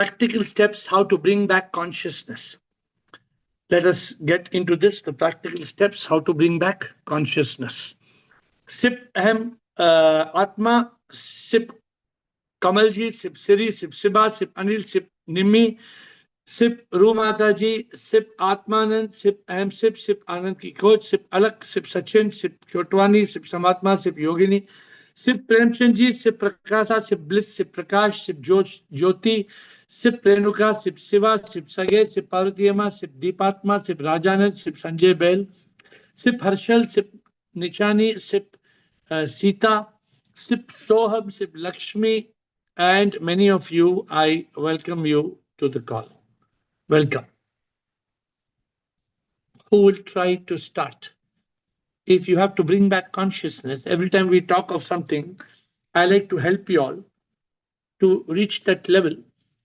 practical steps how to bring back consciousness. Let us get into this, the practical steps how to bring back consciousness. Sip Ahem Atma, Sip Kamalji, Sip Siri, Sip Siba, Sip Anil, Sip Nimmi, Sip Rumataji, Sip Atmanand, Sip Ahem Sip, Sip Anand Ki Coach, Sip Alak, Sip Sachin, Sip Chotwani, Sip Samatma, Sip Yogini, Sip Premchandji, Sip Prakasa, Sip Bliss, Sip Prakash, Sip Jyoti, Sip Renuka, Sip Siva, Sip Sage, Sip Parvatiyama, Sip Deepatma, Sip Rajanand, Sip Sanjay Bell, Sip Harshal, Sip Nichani, Sip Sita, Sip Soham, Sip Lakshmi, and many of you, I welcome you to the call. Welcome. Who will try to start? If you have to bring back consciousness, every time we talk of something, I like to help you all to reach that level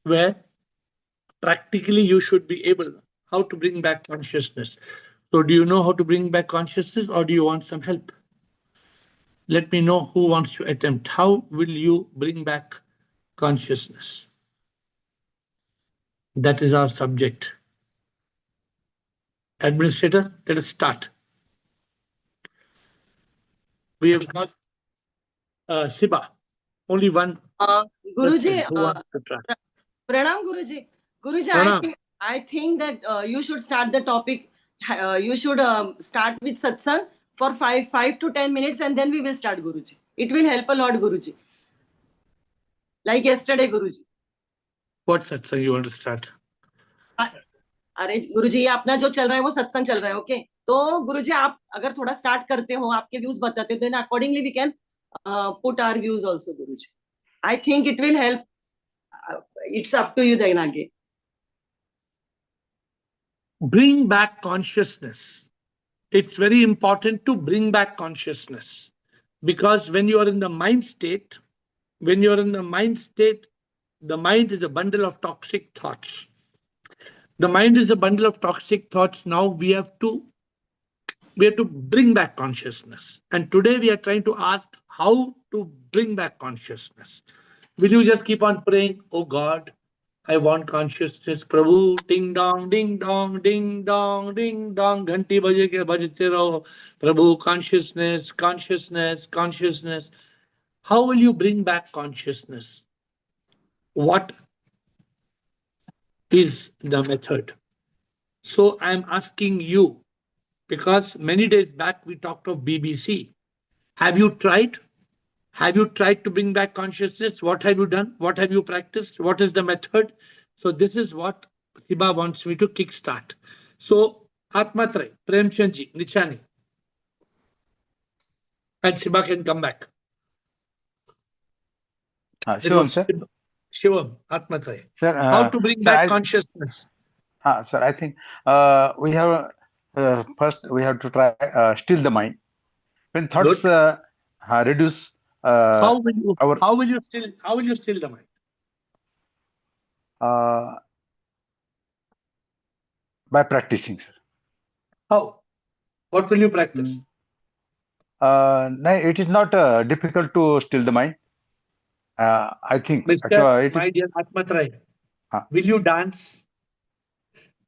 where practically you should be able how to bring back consciousness. So do you know how to bring back consciousness, or do you want some help? Let me know who wants to attempt. How will you bring back consciousness? That is our subject. Administrator, let us start. We have got Siba, only one. Guruji, Pranam, Guruji. Guruji, I think that you should start the topic. You should start with satsang for 5 to 10 minutes, and then we will start, Guruji. It will help a lot, Guruji. Like yesterday, Guruji. What satsang you want to start? अरे गुरुजी ये अपना जो चल रहा है वो सत्संग चल रहा है, ओके? तो गुरुजी आप अगर थोड़ा स्टार्ट करते हो, आपके व्यूज बताते हो, तो accordingly we can put our views also, Guruji. I think it will help. It's up to you then again. Bring back consciousness. It's very important to bring back consciousness, because when you are in the mind state, the mind is a bundle of toxic thoughts. The mind is a bundle of toxic thoughts. Now we have to bring back consciousness. And today we are trying to ask how to bring back consciousness. Will you just keep on praying, oh God, I want consciousness, Prabhu, ding dong, ding dong, ding dong, ding dong, ghanti baje ke bajte raho, Prabhu, consciousness, consciousness, consciousness. How will you bring back consciousness? What is the method? So I'm asking you, because many days back we talked of BBC. Have you tried? Have you tried to bring back consciousness? What have you done? What have you practiced? What is the method? So this is what Siba wants me to kickstart. So Atmatray, Premchandji, Nichani. And Siba can come back. Shivam, sir. Shivam, Atmatray. Sir, how to bring back consciousness? Sir, I think we have first we have to try still the mind. When thoughts reduce. How will you still the mind? By practicing, sir. How? What will you practice? No, it is not difficult to still the mind. I think. Mr. My dear Atmatray, will you dance?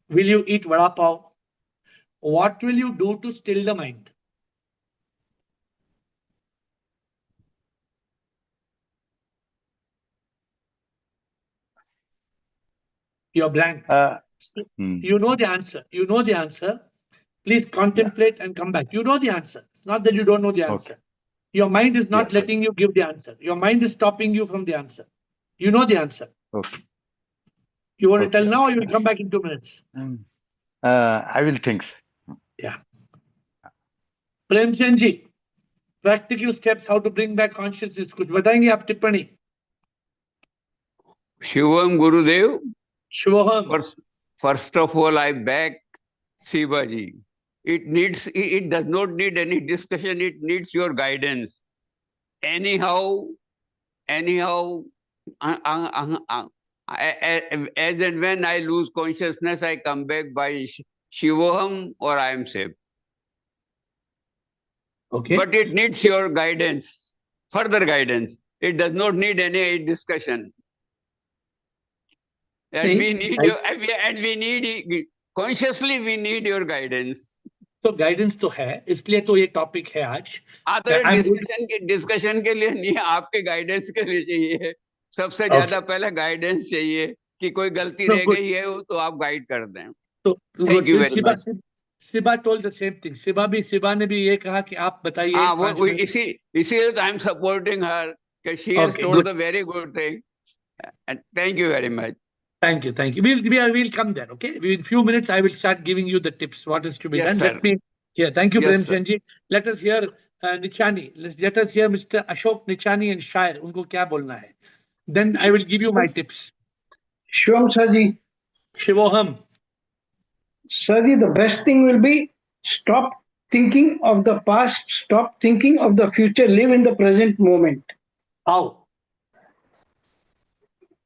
Will you eat vada pav? What will you do to still the mind? You're blank. You know the answer. You know the answer. Please contemplate and come back. You know the answer. It's not that you don't know the answer. Okay. Your mind is not letting you give the answer. Your mind is stopping you from the answer. You know the answer. Okay. You want to tell now, or you will come back in 2 minutes? I will think. Yeah. Premchandji, practical steps how to bring back consciousness. कुछ बताएंगे आप टिप्पणी? Shivam Gurudev. Shivam. First of all, I back Sibaji. It does not need any discussion. It needs your guidance. Anyhow, as and when I lose consciousness, I come back by Shivoham or I am safe. Okay. But it needs your guidance, further guidance. It does not need any discussion. And नहीं, we need your, and we need, consciously we need your guidance. तो guidance तो है, इसलिए तो ये topic है आज. हाँ, तो ये I'm good. डिस्कशन के लिए नहीं, आपके गाइडेंस के लिए चाहिए. सबसे Okay. ज्यादा पहले गाइडेंस चाहिए कि कोई गलती No, रह good. गई है तो आप गाइड कर दें. तो Thank you very much. सिबा told the same thing. सिबा ने भी ये कहा कि आप बताइए. हाँ, वो 5 मिनट. इसीलिए तो आई एम सपोर्टिंग हर कि she has Okay, told good. The very good thing. And thank you very much. Thank you. We'll come there. Okay. In few minutes, I will start giving you the tips. What is to be Yes, done? sir. Let me hear. Thank you, Yes, Prem sir. Chandji. Let us hear Nichani. Let us hear Mr. Ashok Nichani and Shair. उनको क्या बोलना है? Then I will give you my tips. Shivam Saji, Shivoham. Saji, the best thing will be stop thinking of the past, stop thinking of the future, live in the present moment. How?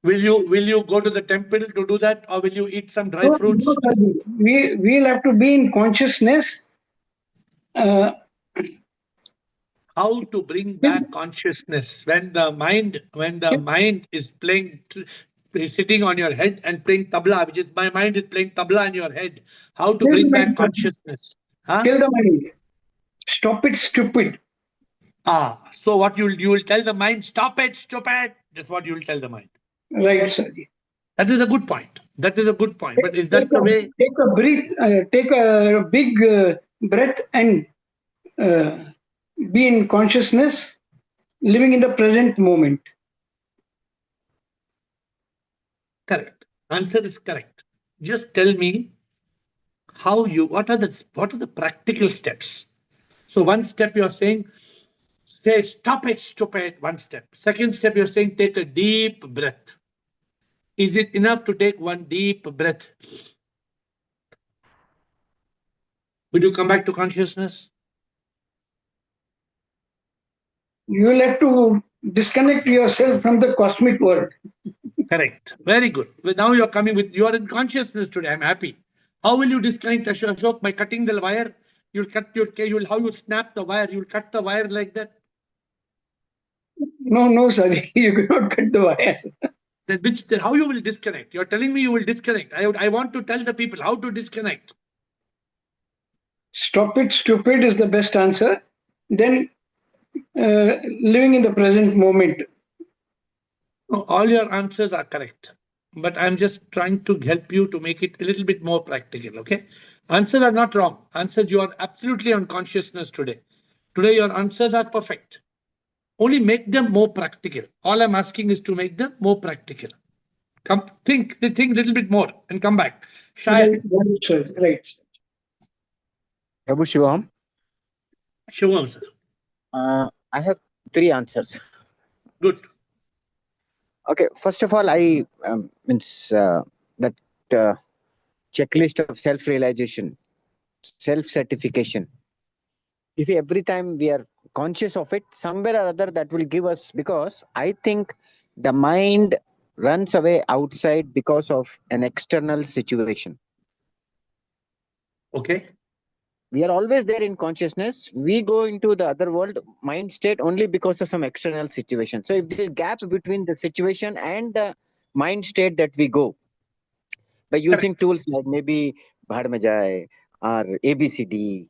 Will you go to the temple to do that, or will you eat some dry fruits? No, Saji. We'll have to be in consciousness. How to bring back consciousness when the mind is sitting on your head and playing tabla, which is my mind is playing tabla in your head. How to bring back consciousness? Huh? Kill the mind. Stop it, stupid. So what you will tell the mind, stop it, stupid. That's what you will tell the mind. Right, Saji. That is a good point. But is that the way? Take a breath. Take a big breath and be in consciousness, living in the present moment. Correct. Answer is correct. Just tell me what are the practical steps? So one step you're saying, say stop it, stupid. One step. Second step you're saying take a deep breath. Is it enough to take one deep breath? Will you come back to consciousness? You will have to disconnect yourself from the cosmic world. Correct. Very good. Well, now you are in consciousness today. I'm happy. How will you disconnect, Ashok? By cutting the wire? How you snap the wire? You'll cut the wire like that? No, Saji, you cannot cut the wire. Then how you will disconnect? You're telling me you will disconnect. I want to tell the people how to disconnect. Stop it, stupid is the best answer. Then living in the present moment. All your answers are correct, but I'm just trying to help you to make it a little bit more practical. Okay, answers are not wrong. Answers, you are absolutely on consciousness today. Today your answers are perfect. Only make them more practical. All I'm asking is to make them more practical. Think a little bit more and come back. Shai. Right. Prabhu Shivam. Shivam, sir. I have 3 answers. Good. Okay, first of all, I that checklist of self-realization, self-certification. If every time we are conscious of it, somewhere or other that will give us, because I think the mind runs away outside because of an external situation. Okay. We are always there in consciousness. We go into the other world mind state only because of some external situation. So if there is gap between the situation and the mind state that we go, by using tools like maybe Bhad Mein Jaye or ABCD.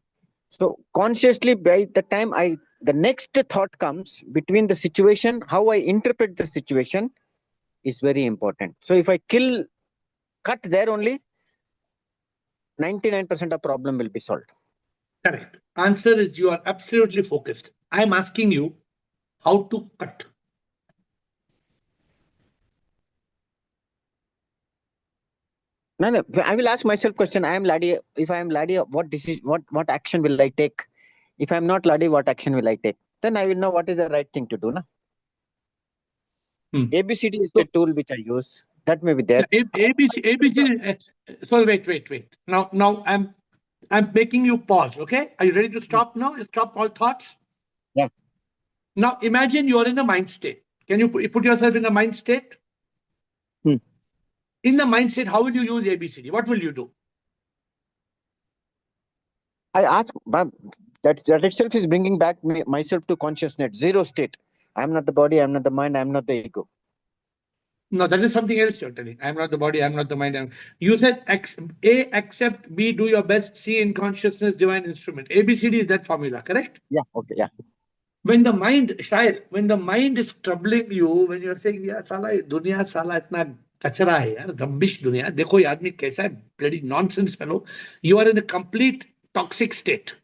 So consciously, by the time the next thought comes between the situation, how I interpret the situation is very important. So if I cut there only, 99% of problem will be solved. Correct. Answer is you are absolutely focused. I'm asking you how to cut. No. I will ask myself question. I am Ladi. If I am Ladi, what action will I take? If I am not Ladi, what action will I take? Then I will know what is the right thing to do. Na? ABCD is the tool which I use. That may be there. ABC. So wait. Now I'm making you pause. Okay, are you ready to stop now? Stop all thoughts. Yeah. Now imagine you are in a mind state. Can you put yourself in the mind state? In the mind state, how will you use ABCD? What will you do? I ask, that itself is bringing back myself to consciousness, zero state. I am not the body, I am not the mind, I am not the ego. No, that is something else you're telling. I'm not the body, I'm not the mind. You said A, accept, B, do your best, C, in consciousness, divine instrument. ABCD is that formula, correct? Yeah, okay, yeah. When the mind, Shair, when the mind is troubling you, when you're saying, yeah, sala, dunya, sala, itna kachra hai, yaar, rubbish dunya, dekho ye aadmi kaisa hai, bloody nonsense fellow, you are in a complete toxic state.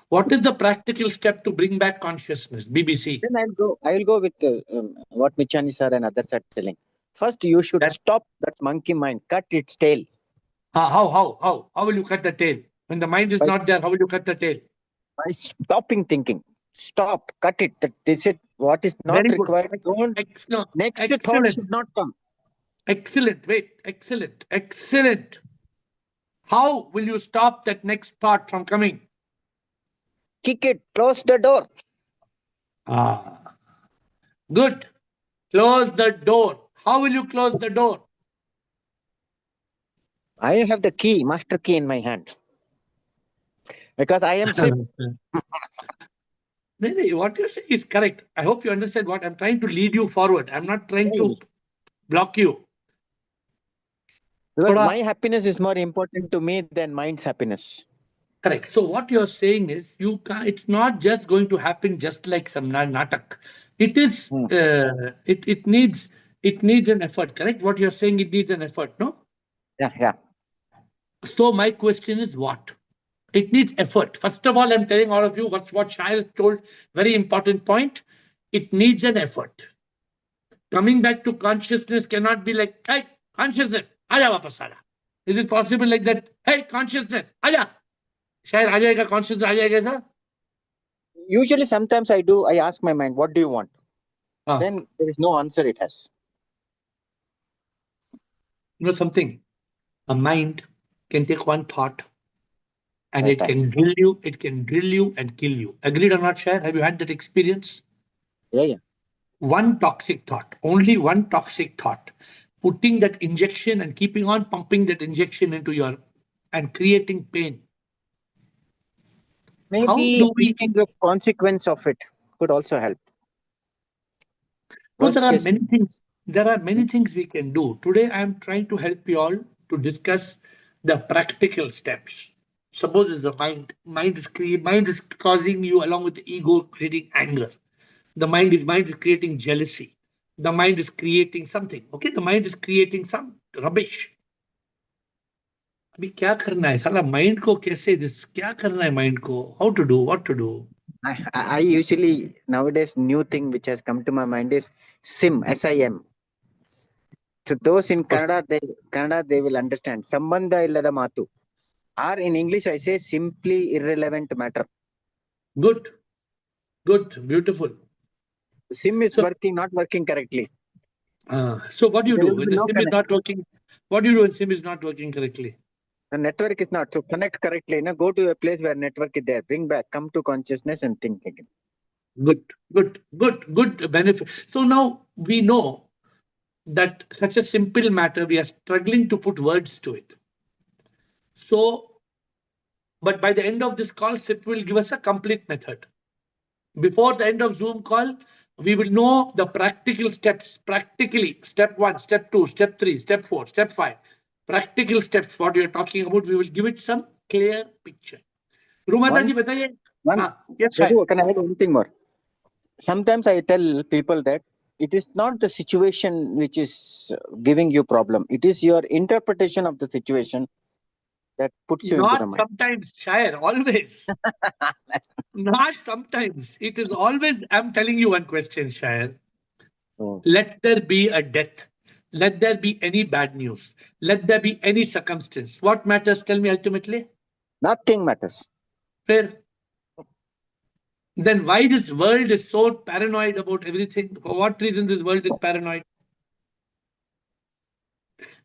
What is the practical step to bring back consciousness? BBC. Then I will go with what Michani sir and others are telling. First, you should stop that monkey mind, cut its tail. How will you cut the tail? When the mind is not there, how will you cut the tail? By stopping thinking. Stop, cut it. That is it. What is not Very good. required, don't. Excellent. Next thought Excellent. should not come. Excellent. Wait. Excellent. Excellent. How will you stop that next thought from coming? Kick it. Close the door. Good. Close the door. How will you close the door? I have the key, master key in my hand. Because I am sick. What you say is correct. I hope you understand what I'm trying to lead you forward. I'm not trying to block you. Because my happiness is more important to me than mind's happiness. Correct. So what you're saying is it's not just going to happen just like some natak. It is it needs an effort. Correct. What you're saying, it needs an effort. No. Yeah. So my question is what? It needs effort. First of all, I'm telling all of you what Shair told. Very important point. It needs an effort. Coming back to consciousness cannot be like, hey, consciousness, aaja wapas aja. Is it possible like that? Hey, consciousness, aaja. Shair aa jayega, consciousness aa jayega, sir? Usually, sometimes I ask my mind, what do you want? Then there is no answer it has. You know something? A mind can take one thought and it can drill you and kill you. Agreed or not, Shair? Have you had that experience? Yeah. One toxic thought, only one toxic thought, putting that injection and keeping on pumping that injection into and creating pain. Maybe seeing the consequence of it could also help. No, there are many things. There are many things we can do. Today, I'm trying to help you all to discuss the practical steps. Suppose it's the mind is causing you, along with the ego, creating anger. The mind is creating jealousy. The mind is creating something. Okay, the mind is creating some rubbish. अभी क्या करना है साला mind को कैसे क्या करना है mind को? How to do? What to do? I usually nowadays new thing which has come to my mind is SIM, SIM. So those in Kannada they will understand. Sambandha illada matu. Or in English I say simply irrelevant matter. Good, beautiful. SIM is not working correctly. So what do you do when the SIM is not working? What do you do when SIM is not working correctly? The network is not. So connect correctly. Go to a place where network is there. Bring back. Come to consciousness and think again. Good benefit. So now we know that such a simple matter, we are struggling to put words to it. So, but by the end of this call, SIP will give us a complete method. Before the end of Zoom call, we will know the practical steps, practically, step 1, step 2, step 3, step 4, step 5. Practical steps, what you're talking about, we will give it some clear picture. Rumata ji, bataiye. Yes, can I add one thing more? Sometimes I tell people that it is not the situation which is giving you problem. It is your interpretation of the situation that puts you into the mind. Not sometimes, Shair, always. Not sometimes. It is always. I'm telling you one question, Shair. Let there be a death. Let there be any bad news. Let there be any circumstance. What matters? Tell me ultimately. Nothing matters. Fair. Then why this world is so paranoid about everything? For what reason this world is paranoid?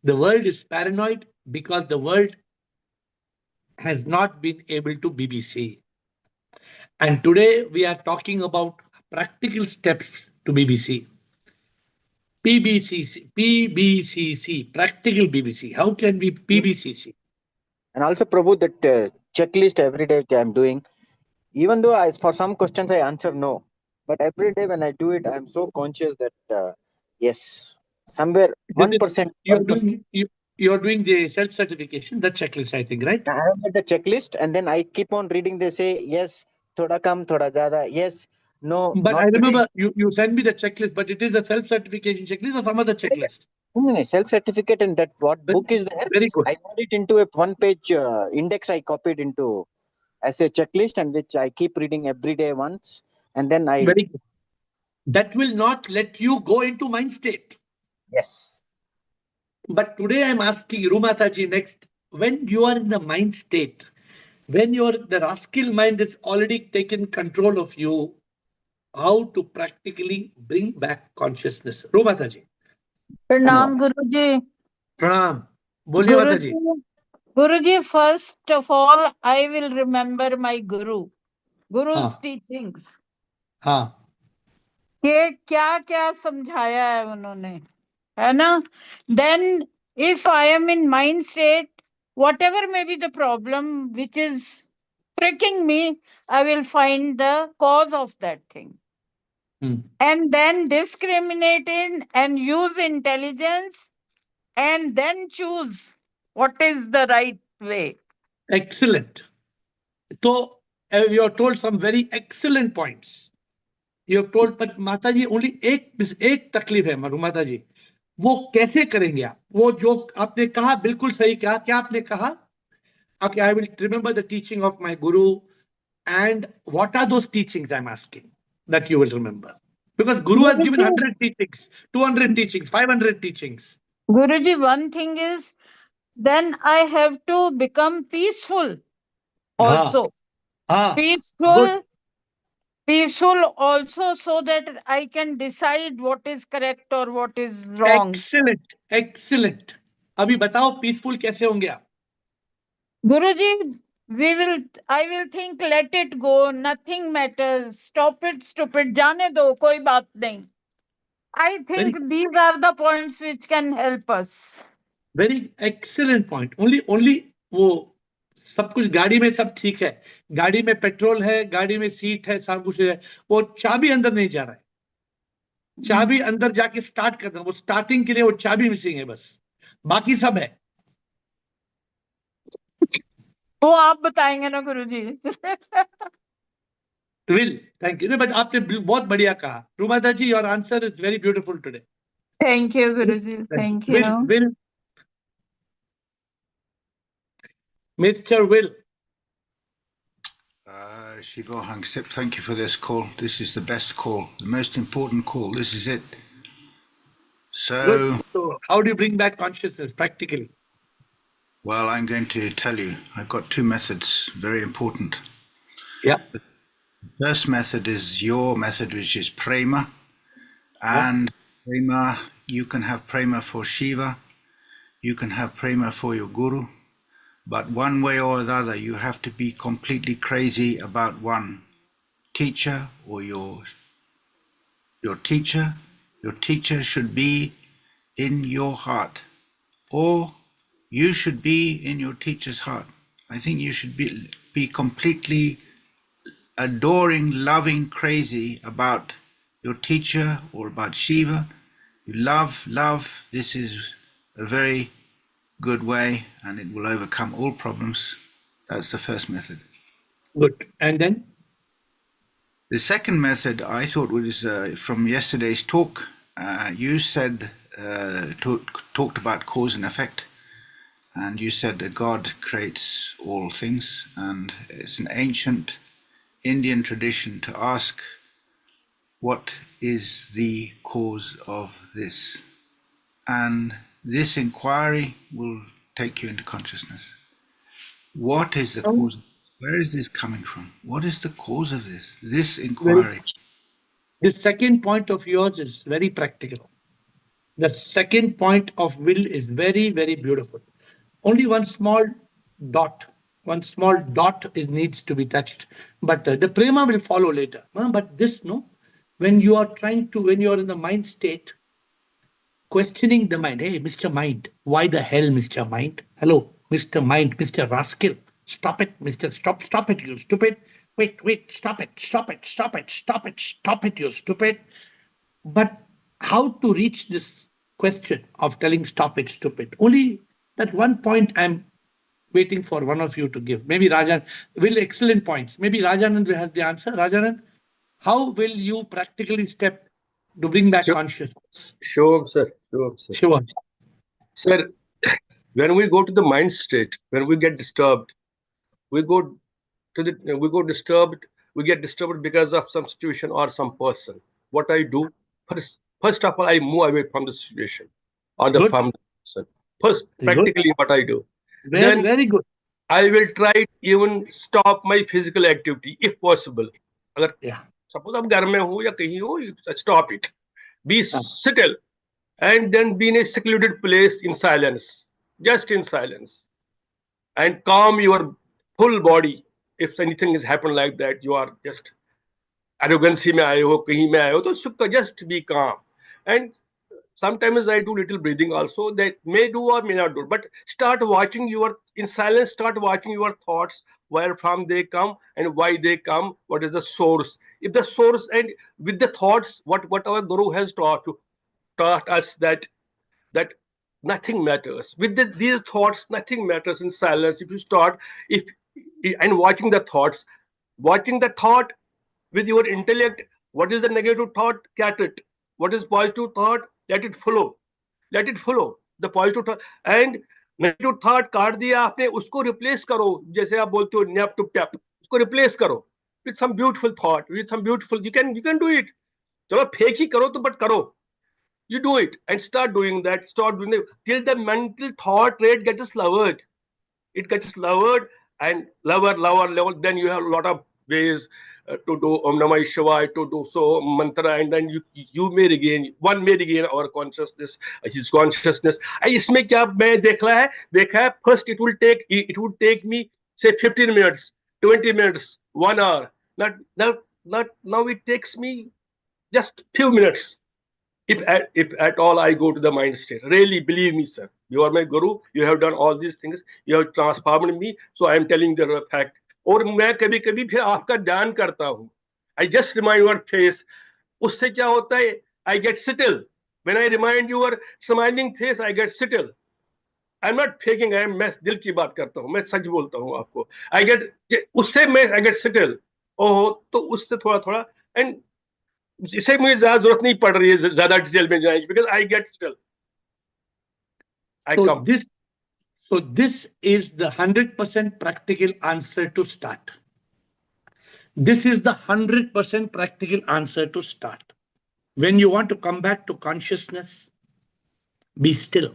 The world is paranoid because the world has not been able to BBC. And today we are talking about practical steps to BBC. PBCC, practical BBC. How can we PBCC? And also, Prabhu, that checklist every day I'm doing, even though for some questions I answer no, But every day when I do it, I'm so conscious that yes, somewhere This is 1%, you're 1%. doing you're doing the self-certification, the checklist, I think, right? I have made the checklist, and then I keep on reading. They say yes, thoda kam, thoda jada. Yes, no, But I not today. remember you sent me the checklist, but it is a self-certification checklist or some other checklist? Self-certificate, and that what Very, book is there? very good. I put it into a one-page index. I copied into as a checklist, and which I keep reading every day once, and then I Very good. That will not let you go into mind state. yes. But today I'm asking Rumataji next, when you are in the mind state, when the rascal mind is already taken control of you, how to practically bring back consciousness? Rumataji. प्रणाम गुरुजी Pranam. Boliye Mataji. Guruji first of all I will remember my guru's हाँ. teachings हाँ. कि क्या क्या समझाया है उन्होंने, है ना? Then if I am in mind state, whatever may be the problem which is pricking me, I will find the cause of that thing. And then discriminate in and use intelligence and then choose what is the right way. Excellent. So you have told some very excellent points. You have told, but Mataji, only एक तकलीफ है माताजी, वो कैसे करेंगे आप? वो जो आपने कहा बिल्कुल सही कहा. क्या आपने कहा? Okay, I will remember the teaching of my guru. And what are those teachings I'm asking that you will remember? Because Guru has given 100 teachings, 200 teachings, 500 teachings. Guruji, one thing is, then I have to become peaceful also. Good. Peaceful also, so that I can decide what is correct or what is wrong. Excellent. Excellent. अभी बताओ peaceful कैसे होंगे आप? Guruji, I will think, let it go, nothing matters, stop it, stupid, जाने दो, कोई बात नहीं. I think these are the points which can help us. Very excellent point. Only वो सब कुछ गाड़ी में सब ठीक है, गाड़ी में पेट्रोल है, गाड़ी में सीट है, सब कुछ है, वो चाबी अंदर नहीं जा रहा है. चाबी अंदर जाके स्टार्ट करना, वो स्टार्टिंग के लिए वो चाबी मिसिंग है बस, बाकी सब है. वो आप बताएंगे ना गुरुजी. Will, thank you. But आपने बहुत बढ़िया कहा. Rumata ji, your answer is very beautiful today. Thank you, Guruji. Thank you. Will. Mr. Will. Shivo Hangsip, thank you for this call. This is the best call, the most important call. This is it. So how do you bring back consciousness practically? Well, I'm going to tell you, I've got two methods, very important. Yeah. The first method is your method, which is prema. And prema, you can have prema for Shiva, you can have prema for your guru, but one way or the other, you have to be completely crazy about one teacher or your teacher. Your teacher should be in your heart, or you should be in your teacher's heart. I think you should be completely adoring, loving, crazy about your teacher or about Shiva. You love. This is a very good way, and it will overcome all problems. That's the first method. Good. And then? The second method I thought was from yesterday's talk. You said, talked about cause and effect, and you said that God creates all things, and it's an ancient Indian tradition to ask, what is the cause of this? And this inquiry will take you into consciousness. What is the cause? Where is this coming from? What is the cause of this? This inquiry. The second point of yours is very practical. The second point of will is very, very beautiful. Only one small dot needs to be touched. But the prema will follow later. But this, when you are in the mind state, questioning the mind. Hey, Mr. Mind, why the hell, Mr. Mind? Hello, Mr. Mind, Mr. Rascal. Stop it, Mr. Stop it, you stupid. wait, stop it, you stupid. But how to reach this question of telling stop it, stupid? Only that one point I'm waiting for one of you to give. Maybe Rajan will excellent points. Maybe Rajanand will have the answer. Rajanand, how will you practically step to bring back consciousness? Sure, sir. Shiva. Sir, when we go to the mind state, when we get disturbed, we get disturbed because of some situation or some person. What I do, first of all, I move away from the situation or from the person. First, practically what I do. Very good. I will try to even stop my physical activity if possible. Suppose I'm घर में हूँ या कहीं हूँ, stop it. Be still and then be in a secluded place in silence, just in silence, and calm your full body. If anything has happened like that, you are just arrogancy में आए हो, कहीं में आए हो, तो just be calm. And sometimes I do little breathing also, that may do or may not do. But start watching in silence, start watching your thoughts, where from they come and why they come, what is the source. If the source and with the thoughts, what our Guru has taught us that nothing matters. With these thoughts, nothing matters in silence. If you start, and watching the thoughts, watching the thought with your intellect, what is the negative thought? Catch it. What is positive thought? Let it flow. Let it flow. The positive thought and negative thought काट दिया आपने, उसको replace करो. जैसे आप बोलते हो nap to tap, उसको replace करो with some beautiful thought, with some beautiful. You can do it. चलो fake ही करो तो but करो. You do it and start doing that. Start doing it till the mental thought rate gets lowered. It gets lowered and lower. Then you have a lot of ways to do Om Namah Shivaya, to do so mantra, and then one may regain our consciousness, his consciousness. इसमें क्या मैं देखा है first it would take me say 15 minutes, 20 minutes, 1 hour. Now it takes me just few minutes. If at all I go to the mind state. Really, believe me, sir. You are my guru. You have done all these things. You have transformed me. So I am telling the fact. और मैं कभी-कभी फिर आपका ध्यान करता हूँ. I just remind your face. उससे क्या होता है? I get settled. When I remind your smiling face, I get settled. I'm not faking. मैं दिल की बात करता हूँ. मैं सच बोलता हूँ आपको. I get settled. ओहो, तो उससे थोड़ा and इसे मुझे ज्यादा जरूरत नहीं पड़ रही है ज्यादा डिटेल में जाएगी because I get still. So this is the 100% practical answer to start. This is the 100% practical answer to start. When you want to come back to consciousness, be still.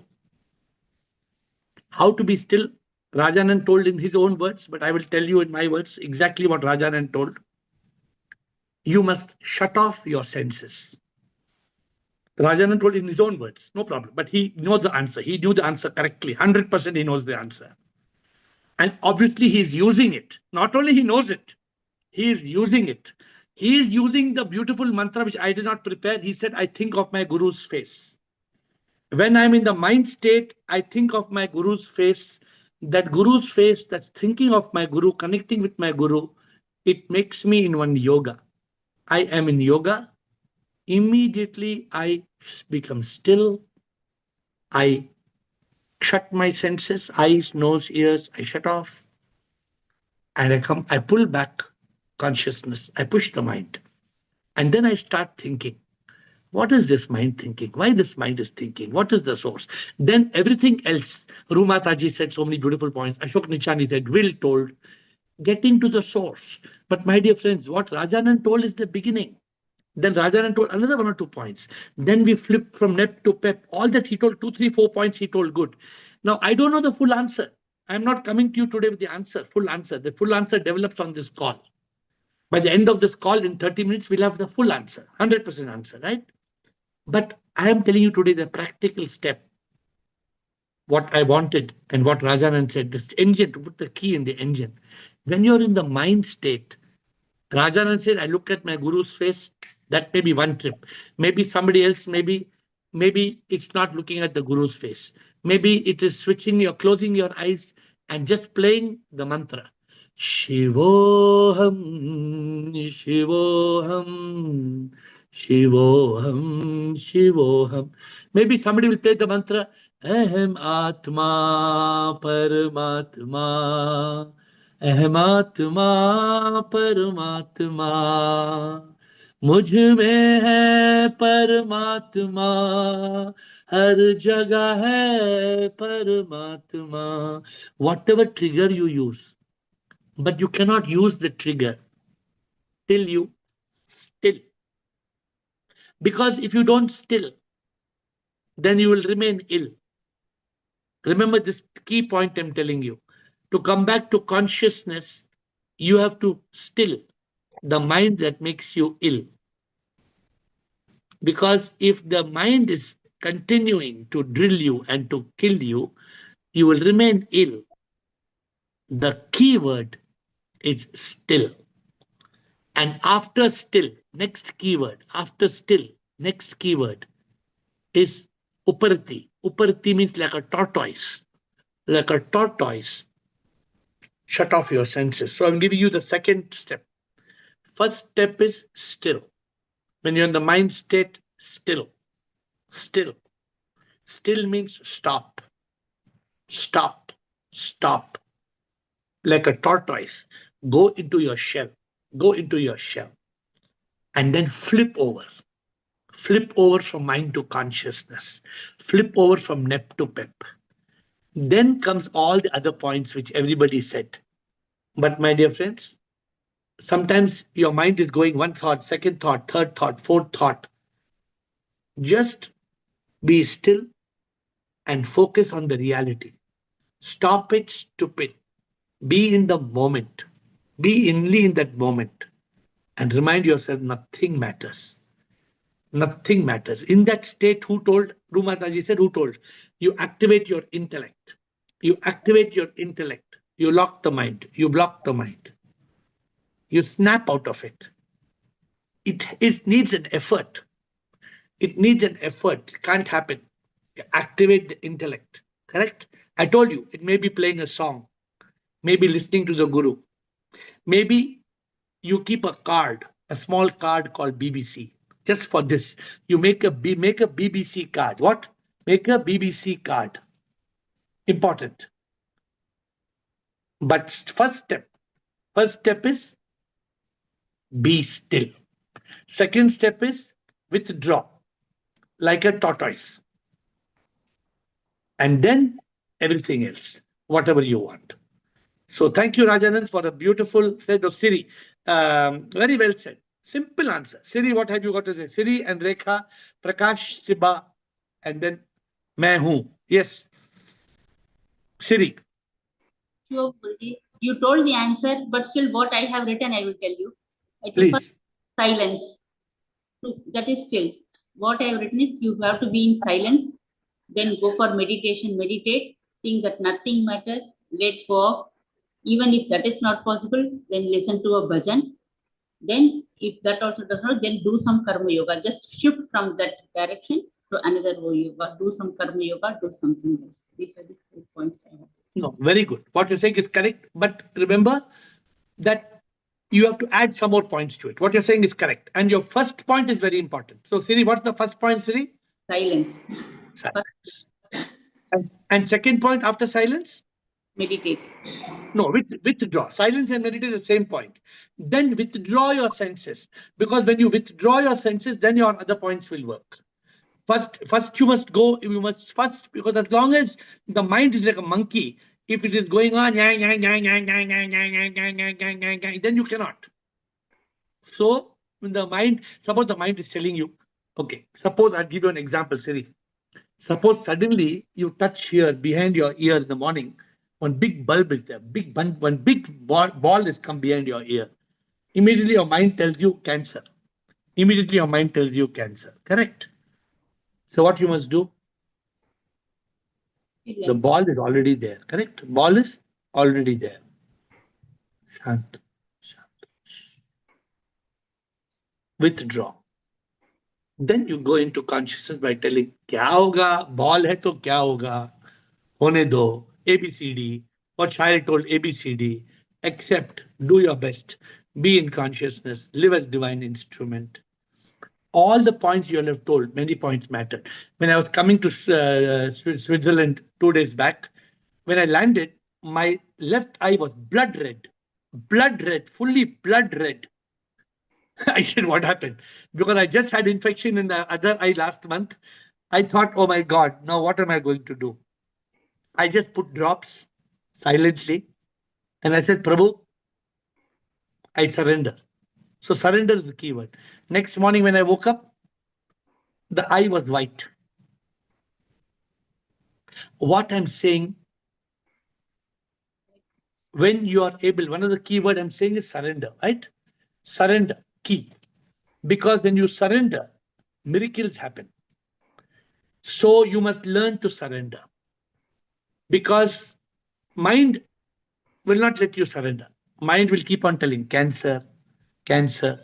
How to be still? Rajanand told in his own words, but I will tell you in my words exactly what Rajanand told. You must shut off your senses. Rajanand told in his own words, no problem, but he knows the answer. He knew the answer correctly. 100% he knows the answer. And obviously he is using it. Not only he knows it, he is using it. He is using the beautiful mantra which I did not prepare. He said, I think of my Guru's face. When I'm in the mind state, I think of my Guru's face. That Guru's face, that's thinking of my Guru, connecting with my Guru, it makes me in one yoga. I am in yoga. Immediately I become still. I shut my senses, eyes, nose, ears, I shut off. And I pull back consciousness. I push the mind. And then I start thinking. What is this mind thinking? Why this mind is thinking? What is the source? Then everything else. Rumataji said so many beautiful points. Ashok Nichani said, Will told, getting to the source. But my dear friends, what Rajanand told is the beginning. Then Rajanand told another 1 or 2 points. Then we flipped from NEP to PEP. All that he told, 2, 3, 4 points he told good. Now, I don't know the full answer. I'm not coming to you today with the answer, full answer. The full answer develops on this call. By the end of this call, in 30 minutes, we'll have the full answer, 100% answer, right? But I am telling you today the practical step. What I wanted and what Rajanand said, this engine, to put the key in the engine. When you're in the mind state, Rajanand said, I look at my Guru's face. That may be one trip. Maybe somebody else, maybe it's not looking at the Guru's face. Maybe it is switching, you're closing your eyes and just playing the mantra. Shivoham, Shivoham, Shivoham, Shivoham. Maybe somebody will play the mantra, Ahem Atma Paramatma, Ahem Atma Paramatma. मुझ में है परमात्मा, हर जगह है परमात्मा. Whatever trigger you use, but you cannot use the trigger till you still. Because if you don't still, then you will remain ill. Remember this key point I'm telling you. To come back to consciousness, you have to still the mind that makes you ill. Because if the mind is continuing to drill you and to kill you, you will remain ill. The key word is still. And after still, next keyword, after still, next keyword is uparti. Uparti means like a tortoise. Like a tortoise. Shut off your senses. So I'm giving you the second step. First step is still. When you're in the mind state, still. Still. Still means stop. Stop. Stop. Like a tortoise. Go into your shell. Go into your shell. And then flip over. Flip over from mind to consciousness. Flip over from nep to pep. Then comes all the other points which everybody said. But my dear friends, sometimes your mind is going one thought, second thought, third thought, fourth thought. Just be still and focus on the reality. Stop it, stupid. Be in the moment. Be only in that moment. And remind yourself nothing matters. Nothing matters. In that state, who told? Rumataji said, who told? You activate your intellect. You activate your intellect. You lock the mind. You block the mind. You snap out of it. It needs an effort. It needs an effort. It can't happen. You activate the intellect. Correct? I told you, it may be playing a song. Maybe listening to the guru. Maybe you keep a card, a small card called BBC. Just for this, you make a BBC card. What? Make a BBC card. Important. But first step is be still. Second step is withdraw, like a tortoise. And then everything else, whatever you want. So thank you, Rajanand, for a beautiful set of Siri. Very well said. Simple answer. Siri, what have you got to say? Siri and Rekha, Prakash, Siba, and then Main Hoon. Yes. Siri. Sure, Guruji. You told the answer, but still what I have written, I will tell you. Please. Silence. That is still. What I have written is you have to be in silence, then go for meditation, meditate, think that nothing matters, let go of. Even if that is not possible, then listen to a bhajan. Then if that also does not, then do some karma yoga. Just shift from that direction to another yoga. Do some karma yoga, do something else. These are the 2 points I have. No, very good. What you're saying is correct. But remember that you have to add some more points to it. What you're saying is correct. And your first point is very important. So Siri, what's the first point, Siri? Silence. Silence. And second point after silence? Meditate. No, withdraw. Silence and meditate is the same point. Then withdraw your senses. Because when you withdraw your senses, then your other points will work. First you must because as long as the mind is like a monkey, if it is going on, then you cannot. So when the mind, suppose the mind is telling you, okay, suppose I'll give you an example, Siri. Suppose suddenly you touch here behind your ear in the morning, one big bulb is there, one big ball has come behind your ear. Immediately your mind tells you cancer. Immediately your mind tells you cancer. Correct? So what you must do? The ball is already there. Correct? Ball is already there. Shant. Withdraw. Then you go into consciousness by telling, क्या होगा? Ball है तो क्या होगा? होने दो. ABCD. What Shire told ABCD. accept, do your best, be in consciousness, live as divine instrument. All the points you have told, many points mattered. When I was coming to Switzerland 2 days back, when I landed, my left eye was blood red, fully blood red. I said, what happened? Because I just had infection in the other eye last month. I thought, oh my God, now what am I going to do? I just put drops silently and I said, Prabhu, I surrender. So surrender is the key word. Next morning when I woke up, the eye was white. What I'm saying, when you are able, one of the key word I'm saying is surrender, right? Surrender, key. Because when you surrender, miracles happen. So you must learn to surrender. Because mind will not let you surrender. Mind will keep on telling cancer, cancer,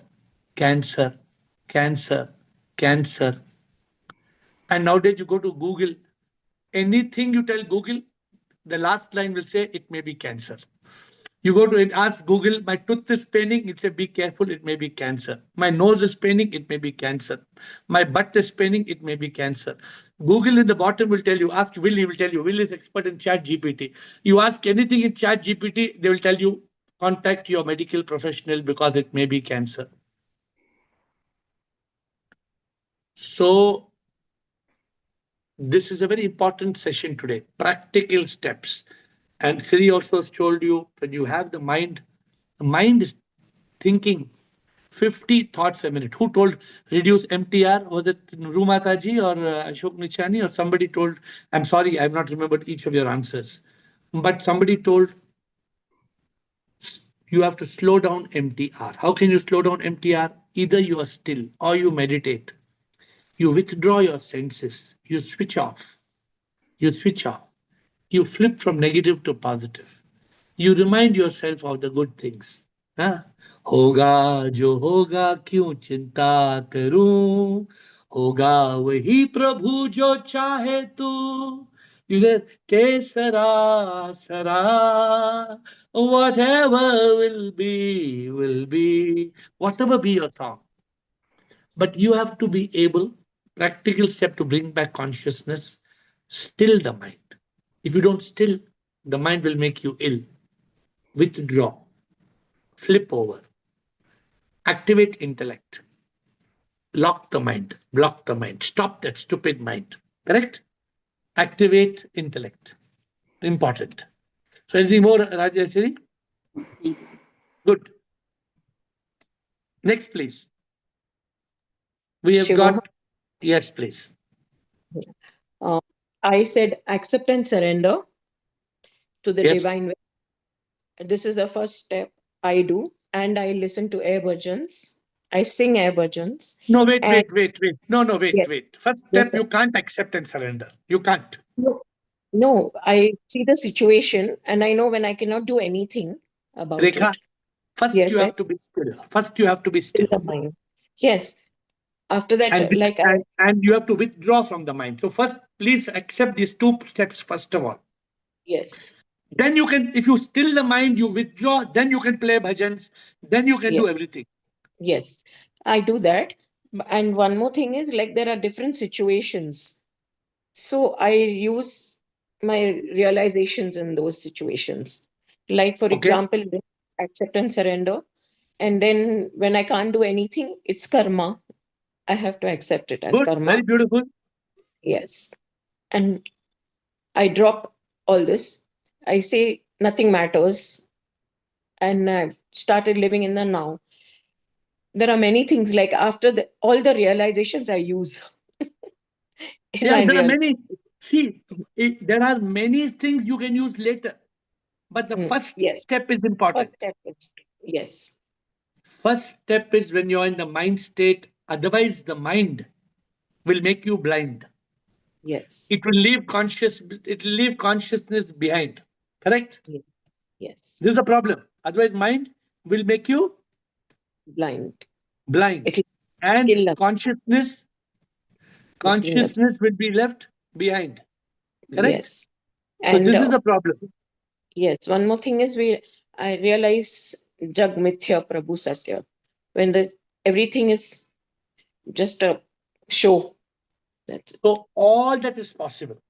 cancer, cancer, cancer. And nowadays you go to Google, anything you tell Google, the last line will say it may be cancer. You go to it, ask Google, my tooth is paining, it says be careful, it may be cancer. My nose is paining, it may be cancer. My butt is paining, it may be cancer. Google in the bottom will tell you, ask Will, he will tell you. Will is expert in Chat GPT. You ask anything in Chat GPT, they will tell you, contact your medical professional because it may be cancer. So this is a very important session today, practical steps. And Siri also told you, when you have the mind is thinking 50 thoughts a minute. Who told reduce MTR? Was it Rumataji or Ashok Nichani or somebody told? I'm sorry, I've not remembered each of your answers. But somebody told you have to slow down MTR. How can you slow down MTR? Either you are still or you meditate. You withdraw your senses. You switch off. You switch off. You flip from negative to positive. You remind yourself of the good things. हाँ? होगा जो होगा क्यों चिंता करूं, होगा वही प्रभु जो चाहे तू. You say, que sera, sera, whatever will be, will be, whatever be your song. But you have to be able, practical step to bring back consciousness, still the mind. If you don't still, the mind will make you ill. Withdraw, flip over, activate intellect, lock the mind, block the mind, stop that stupid mind. Correct? Activate intellect. Important. So anything more, Rajeshwari? Good. Next, please. We have got, yes, please. I said accept and surrender to the Yes. divine will. This is the first step I do, and I listen to air bhajans. I sing air bhajans. No, wait. No, wait, Yes. wait. First Yes, step, you can't accept and surrender. You can't. No, I see the situation and I know when I cannot do anything about Rekha, it. first Yes, you sir. have to be still. First you have to be still. The mind. Yes. After that, And you have to withdraw from the mind. So first, please accept these two steps first of all. Yes. Then you can, if you still the mind, you withdraw, then you can play bhajans, then you can do everything. Yes, I do that. And one more thing is like there are different situations. So I use my realizations in those situations. Like, for example, accept and surrender. And then when I can't do anything, it's karma. I have to accept it as Good, karma. very beautiful. Yes. And I drop all this. I say nothing matters. And I've started living in the now. There are many things like after all the realizations I use. Yeah, there are many. See, there are many things you can use later. But the first step is important. First step is, yes. First step is when you're in the mind state. Otherwise, the mind will make you blind. Yes. It will leave consciousness behind. Correct? Yes. This is the problem. Otherwise, mind will make you blind. And consciousness will be left behind. Correct? Yes. So this is the problem. Yes. One more thing is I realize Jag Mithya Prabhu Satya. When everything is just a show. That's it. So all that is possible.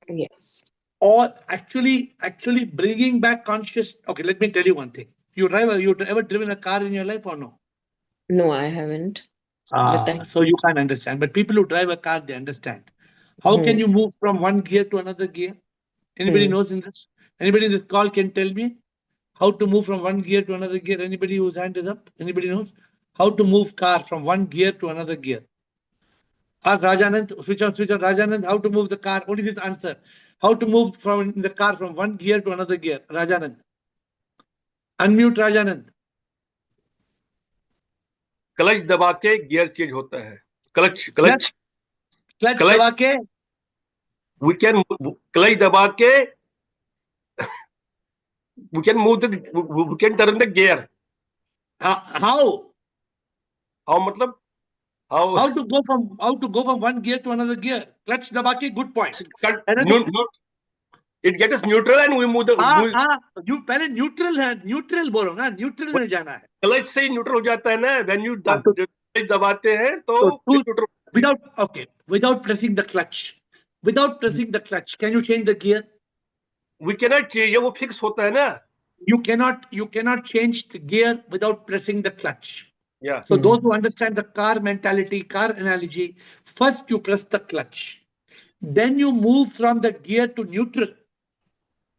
Yes. Or actually bringing back conscious. Okay, let me tell you one thing. You ever driven a car in your life or no? No, I haven't. So you can't understand. But people who drive a car, they understand. How can you move from one gear to another gear? Anybody knows in this? Anybody in this call can tell me how to move from one gear to another gear? Anybody whose hand is up? Anybody knows? How to move car from one gear to another gear? Ask Rajanand, switch on Rajanand, how to move the car? Only this answer. How to move from the car from one gear to another gear? Rajanand. Unmute Rajanand. Clutch दबा के gear change होता है. Clutch दबा के we can clutch दबा के we can turn the gear. How मतलब how to go from one gear to another gear? Clutch दबा के, good point. It gets us neutral and we move the you पहले neutral बोलो ना, neutral में जाना है. क्लच से ही न्यूट्रल हो जाता है ना. when you दबाते हैं तो without pressing the clutch, can you change the gear? We cannot change. वो fix होता है ना. You cannot change the gear without pressing the clutch. Yeah. So those who understand the car mentality, car analogy, first you press the clutch, then you move from the gear to neutral,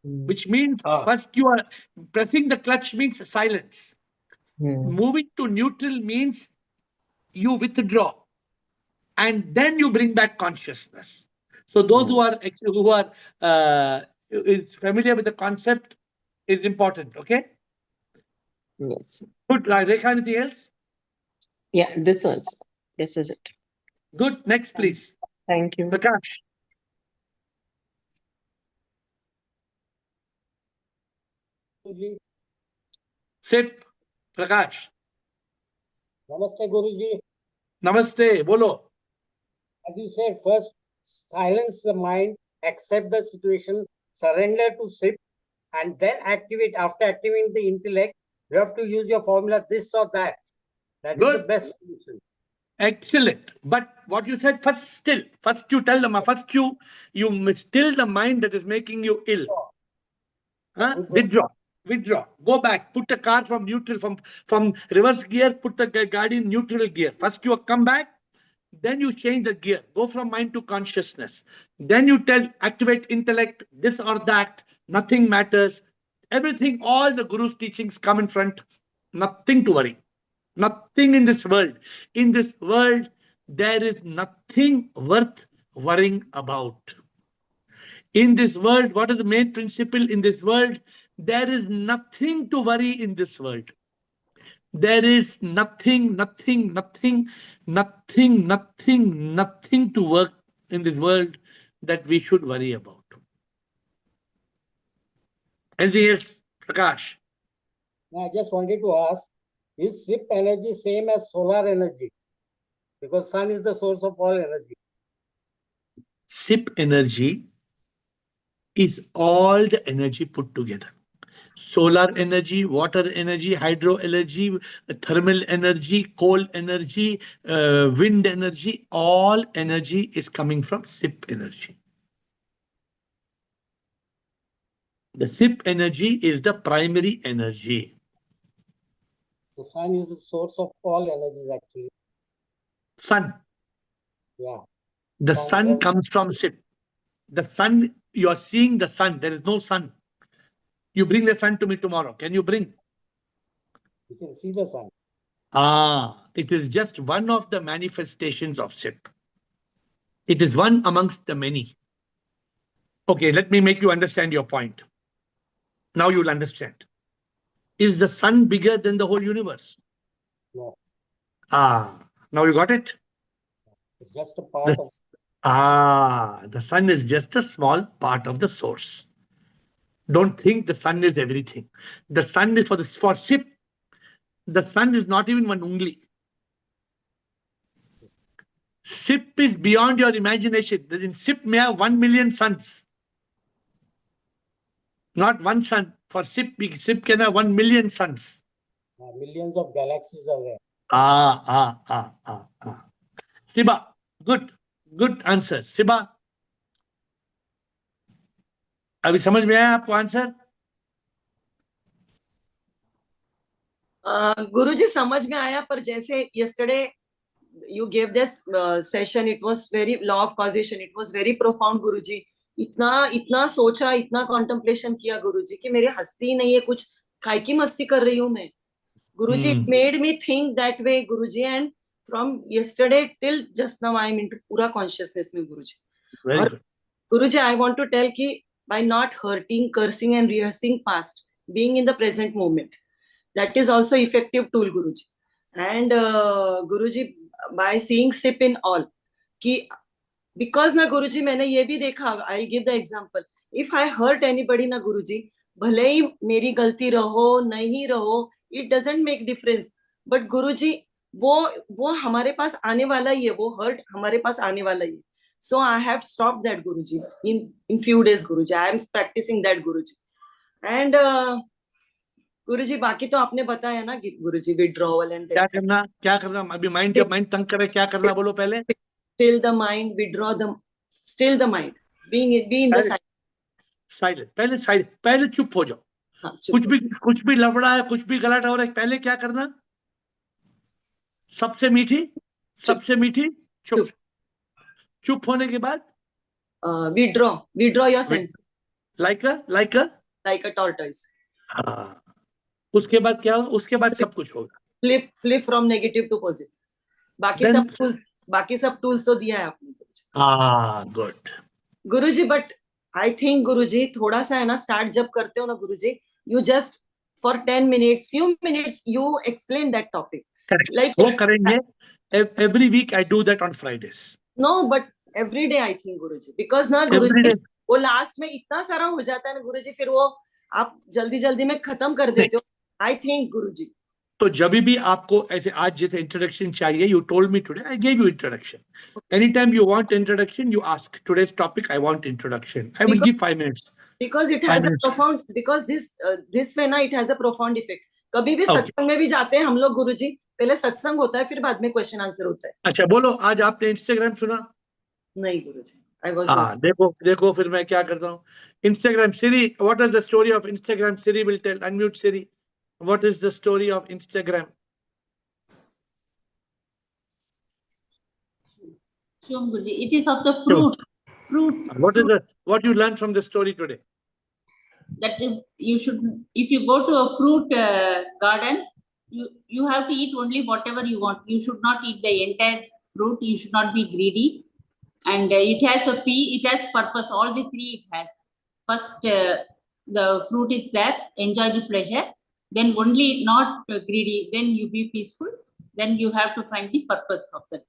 which means first you are pressing the clutch means silence. Moving to neutral means you withdraw, and then you bring back consciousness. So those who are familiar with the concept is important. Okay. Yes. Good. Rekha, anything else? Yeah, this is it. Good. Next, please. Thank you. Prakash. Sit. Prakash. Namaste, Guruji. Namaste. Bolo. As you said, first silence the mind, accept the situation, surrender to SIP, and then activate. After activating the intellect, you have to use your formula, this or that. That is the best solution. Excellent. But what you said, first you tell them, first you still the mind that is making you ill. Withdraw. Go back. Put the car from neutral, from reverse gear, put the guide in neutral gear. First you come back, then you change the gear. Go from mind to consciousness. Then you activate intellect, this or that. Nothing matters. Everything, all the Guru's teachings come in front. Nothing to worry. Nothing in this world. In this world, there is nothing worth worrying about. In this world, what is the main principle in this world? There is nothing to worry in this world. There is nothing to work in this world that we should worry about. Anything else, Prakash? I just wanted to ask, is SIP energy same as solar energy? Because sun is the source of all energy. SIP energy is all the energy put together. Solar energy, water energy, hydro energy, thermal energy, coal energy, wind energy, all energy is coming from SIP energy. The SIP energy is the primary energy. The sun is the source of all energies, actually. Sun. Yeah. The sun comes from SIP. The sun, you are seeing the sun. There is no sun. You bring the sun to me tomorrow. Can you bring? You can see the sun. It is just one of the manifestations of SIP. It is one amongst the many. Okay, let me make you understand your point. Now you'll understand. Is the sun bigger than the whole universe? No. Now you got it? It's just a part of. The sun is just a small part of the source. Don't think the sun is everything. The sun is for SIP. The sun is not even one ungli. SIP is beyond your imagination. In SIP may have 1 million suns. Not one sun. For SIP can have 1 million suns. Millions of galaxies are there. Siba, good answer. Siba, अभी समझ में आया आपको answer? गुरुजी समझ में आया, पर जैसे yesterday you gave this session, it was very law of causation, it was very profound गुरुजी. इतना सोचा, इतना contemplation किया गुरुजी कि मेरी हस्ती ही नहीं है, कुछ काय की मस्ती कर रही हूँ मैं. Guruji, it made me think that way, Guruji, and from yesterday till just now, I am into pura consciousness में Guruji. Very good. Guruji, I want to tell कि by not hurting, cursing, and rehearsing past, being in the present moment, that is also effective tool, Guruji. And Guruji, by seeing SIP in all, कि because ना Guruji, मैंने ये भी देखा, I give the example. If I hurt anybody ना Guruji, भले ही मेरी गलती रहो नहीं रहो, it doesn't make difference. But Guruji, वो हमारे पास आने वाला ही है, वो hurt हमारे पास आने वाला ही है. So I have stopped that Guruji in few days Guruji. I am practicing that Guruji. And गुरुजी बाकी तो आपने बताया ना गुरुजी, withdrawal and क्या करना अभी माइंड तंग करे, क्या करना बोलो पहले? Still the mind, withdraw the, still the mind, be in the silent. पहले चुप हो जाओ. कुछ भी लफड़ा है, कुछ भी गलत हो रहा है, पहले क्या करना? सबसे मीठी चुप होने के बाद withdraw your sense like a tortoise. उसके बाद क्या? उसके बाद सब कुछ होगा. Flip from negative to positive. बाकी सब tools तो दिया है आपने. Good. Guruji, but I think गुरुजी थोड़ा सा है ना, start जब करते हो ना गुरुजी, you just for 10 minutes, few minutes, you explain that topic. Correct. Like वो करेंगे. Every week I do that on Fridays. No, but every day I think Guruji, because ना गुरुजी वो लास्ट में इतना सारा हो जाता है ना गुरुजी, फिर वो आप जल्दी में खत्म कर देते हो. I think गुरुजी. तो जब भी आपको ऐसे आज जैसे इंट्रोडक्शन चाहिए, you told me today, I gave you introduction. Anytime you want introduction, you ask. Today's topic, I want introduction. I will give 5 minutes. Because it has a profound, because this way ना it has a profound effect. कभी भी सत्संग में भी जाते हैं हम लोग गुरुजी, पहले सत्संग होता है, फिर बाद में क्वेश्चन आंसर होता है. अच्छा बोलो, आज आपने इंस्टाग्राम सुना? नहीं गुरुजी, I was not. देखो फिर मैं क्या करता हूँ. Instagram, Siri, what is the story of Instagram? Siri will tell. Unmute Siri. What is the story of Instagram? It is of the fruit. What you learned from the story today? That you should, if you go to a fruit garden, you have to eat only whatever you want. You should not eat the entire fruit. You should not be greedy. And it has it has purpose. All the three it has. First, the fruit is there. Enjoy the pleasure. Then only not greedy. Then you be peaceful. Then you have to find the purpose of that.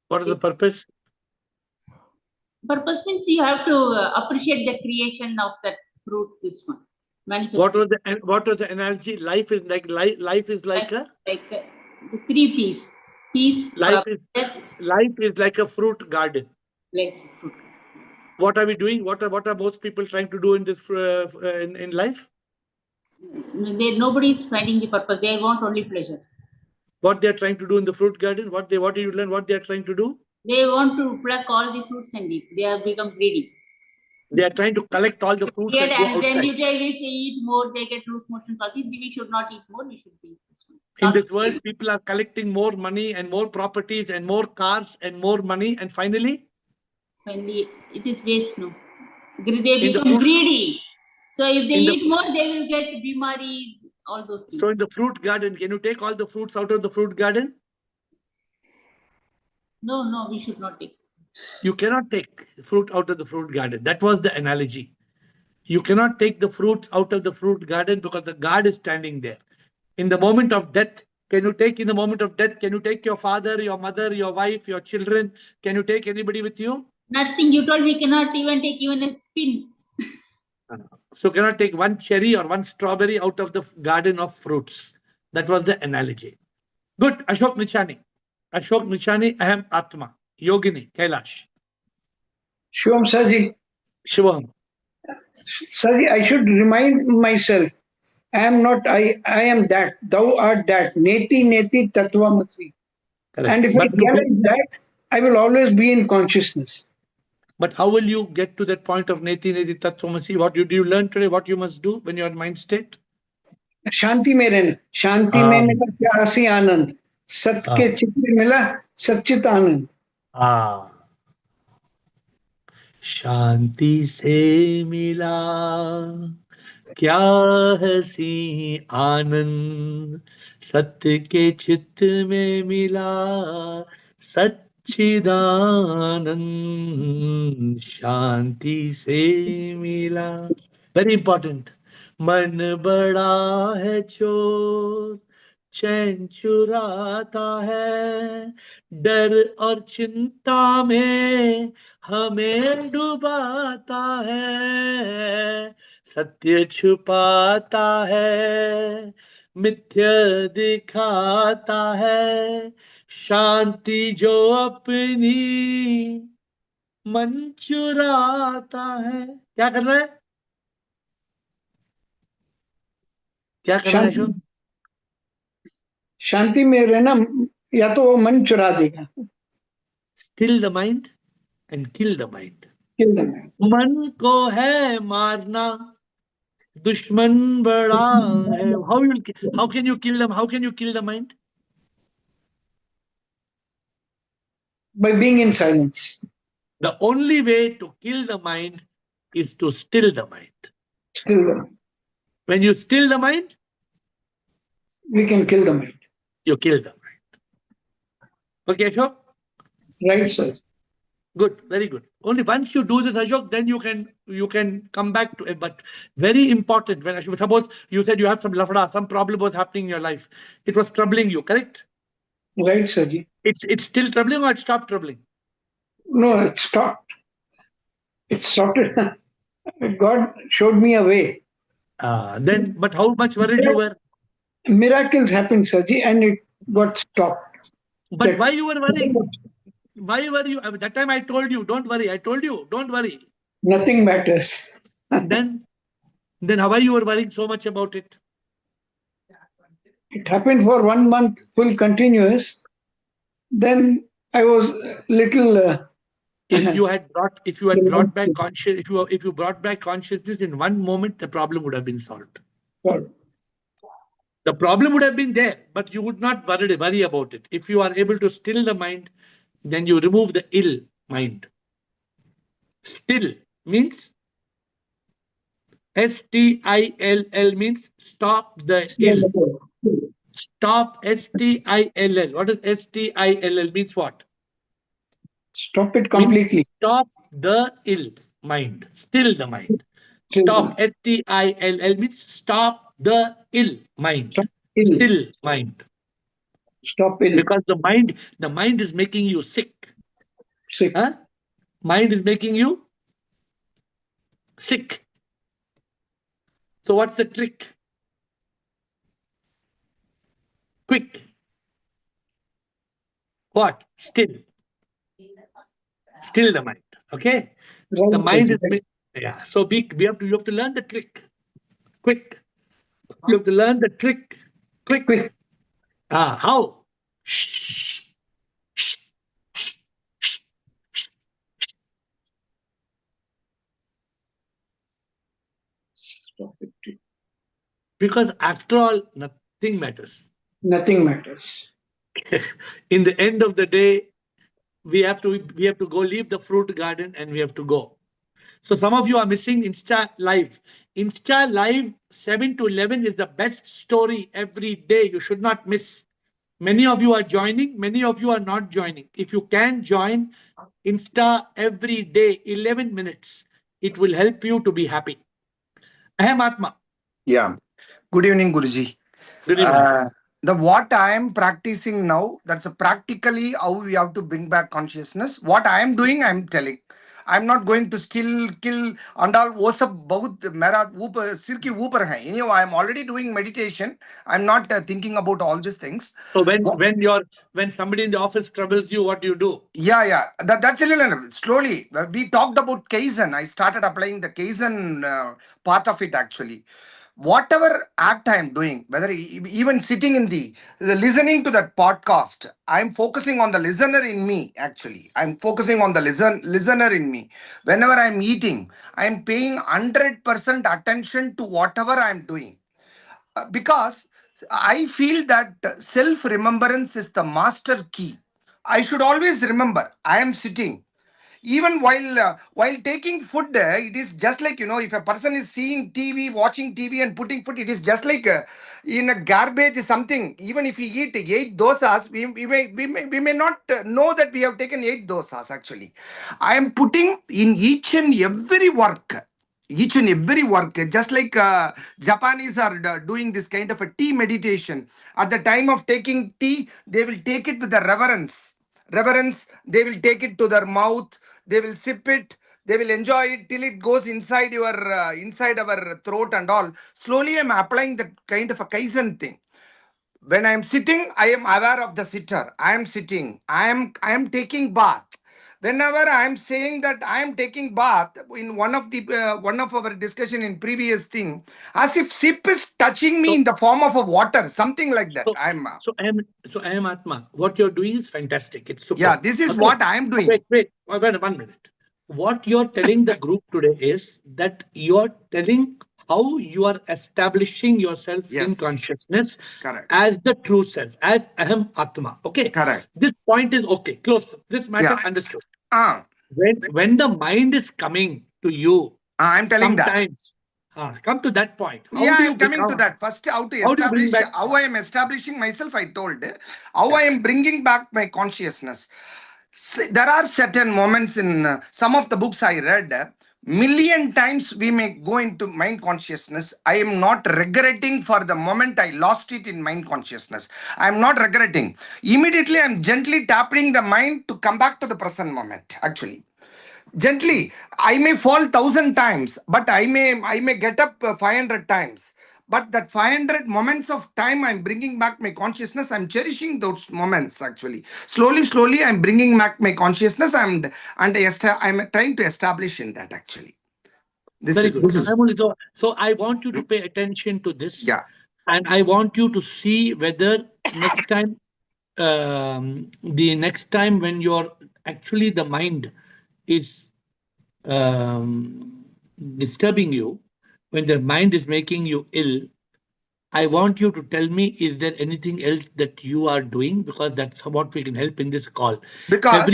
What is the purpose? Purpose means you have to appreciate the creation of that fruit. This one. What was the analogy? Life is like a the three P's. Peace. Life is like a fruit garden. Like fruit. Yes. What are we doing? What are most people trying to do in this in life? Nobody is finding the purpose. They want only pleasure. What they are trying to do in the fruit garden? What do you learn? What they are trying to do? They want to pluck all the fruits and eat. They have become greedy. They are trying to collect all the fruits and go outside. Then if they eat more, they get loose motions. We should not eat more. We should be this one. In this world, people are collecting more money and more properties and more cars and more money, and finally, it is waste. No, they become greedy. So if they eat more, they will get bimari, all those things. So in the fruit garden, can you take all the fruits out of the fruit garden? No, we should not take. You cannot take fruit out of the fruit garden. That was the analogy. You cannot take the fruit out of the fruit garden because the guard is standing there. In the moment of death, can you take your father, your mother, your wife, your children? Can you take anybody with you? Nothing. You told we cannot even take even a pin. So cannot take one cherry or one strawberry out of the garden of fruits. That was the analogy. Good. Ashok Nichani, Aham Atma, Yogini, Kailash. Shivam Saji. Shivam. Sorry, I should remind myself, I am not I am that. Thou art that. Neti neti tattvamasi. And if I realize that, I will always be in consciousness. But how will you get to that point of neti neti tattvamasi? What did you learn today? What you must do when you're in mind state? शांति में रहना, शांति में मिला प्यासी आनंद, सत्य के चित्त में मिला सच्चित आनंद. शांति से मिला क्या हसी आनंद, सत्य के चित्त में मिला सच्चिदानंद, शांति से मिला. Very important. मन बड़ा है चोर, चैन चुराता है, डर और चिंता में हमें डुबाता है, सत्य छुपाता है, मिथ्या दिखाता है, शांति जो अपनी मन चुराता है. क्या कर रहा है? क्या कर रहा है अशोक? शांति में रहना, या तो वो मन चुरा देगा. Still the mind and kill the mind. Kill the mind. मन को है मारना, दुश्मन बड़ा है. How can you kill them? How can you kill the mind? By being in silence. The only way to kill the mind is to still the mind. Still the mind. When you still the mind, we can kill the mind. You kill the mind. Okay, Ashok? Right, sir. Good, very good. Only once you do this, Ashok, then you can come back to it. But very important, when suppose you said you have some lafda, some problem was happening in your life. It was troubling you, correct? Right, Saji. It's still troubling or it stopped troubling? No, it stopped. It stopped. God showed me a way. But how much worried you were? Miracles happened, Saji, and it got stopped. But why you were worrying? Why were you? That time I told you, don't worry. I told you, don't worry. Nothing matters. Then how you were worrying so much about it? It happened for 1 month, full continuous. Then I was little. If you brought back consciousness in one moment, the problem would have been solved. Sure. The problem would have been there, but you would not worry about it. If you are able to still the mind, then you remove the ill mind. Still means S-T-I-L-L means stop the ill. Stop S-T-I-L-L. What is S-T-I-L-L means what? Stop it completely. Stop the ill mind. Still the mind. Stop. S-T-I-L-L means stop the ill mind. Still mind. Stop ill. Because the mind is making you sick. Sick. Huh? Mind is making you sick. So what's the trick? Quick. What? Still. Still the mind. Okay? Right. The mind is... Yeah. So you have to learn the trick. Quick. You have to learn the trick. Quick. How? Shh. Stop it. Because after all, nothing matters. Nothing matters. In the end of the day, we have to go leave the fruit garden and we have to go. So some of you are missing Insta Live. Insta Live 7 to 11 is the best story every day. You should not miss. Many of you are joining. Many of you are not joining. If you can join Insta every day, 11 minutes, it will help you to be happy. Aham Atma. Yeah. Good evening, Guruji. Good evening. What I am practicing now, that's practically how we have to bring back consciousness. What I am doing, I am telling. I'm not going to still kill and all. वो सब बहुत मेरा ऊपर सिर के ऊपर है. Anyhow, I'm already doing meditation. I'm not thinking about all these things. So when somebody in the office troubles you, what do you do? Yeah. That's a little slowly. We talked about Kaizen. I started applying the Kaizen part of it actually. Whatever act I am doing, whether even sitting in the listening to that podcast, I'm focusing on the listener in me. Actually, I'm focusing on the listener in me. Whenever I'm eating, I'm paying 100% attention to whatever I'm doing. Because I feel that self remembrance is the master key. I should always remember I am sitting. Even while taking food, it is just like, if a person is seeing TV, watching TV and putting food, it is just like in a garbage something. Even if we eat 8 dosas, we may not know that we have taken 8 dosas actually. I am putting in each and every work. Just like Japanese are doing this kind of a tea meditation. At the time of taking tea, they will take it with the reverence. They will take it to their mouth, they will sip it, they will enjoy it till it goes inside inside our throat and all. Slowly I'm applying that kind of a Kaizen thing. When I am sitting, I am aware of the sitter. I am sitting, I am taking bath. Whenever I am saying that I am taking bath, in one of our discussion in previous thing, as if sip is touching me in the form of a water, something like that. So I am Atma. What you're doing is fantastic. It's super. Yeah, this is what I am doing. Wait, 1 minute. What you're telling the group today is that you're telling how you are establishing yourself in consciousness. Correct. As the true self, as Aham Atma. Okay. Correct. This point is okay. Close. This matter understood. When the mind is coming to you, I'm telling sometimes, come to that point. I'm coming to that. First, how I am establishing myself, I told. How I am bringing back my consciousness. There are certain moments in some of the books I read. Million times we may go into mind consciousness. I am not regretting for the moment I lost it in mind consciousness. I am not regretting. Immediately, I am gently tapping the mind to come back to the present moment, actually. Gently, I may fall 1,000 times, but I may get up 500 times. But that 500 moments of time, I'm bringing back my consciousness. I'm cherishing those moments actually. Slowly, I'm bringing back my consciousness, and I'm trying to establish in that actually. Very good. So I want you to pay attention to this. Yeah. And I want you to see whether next time, when you're actually the mind is disturbing you, when the mind is making you ill, I want you to tell me, is there anything else that you are doing? Because that's what we can help in this call. Because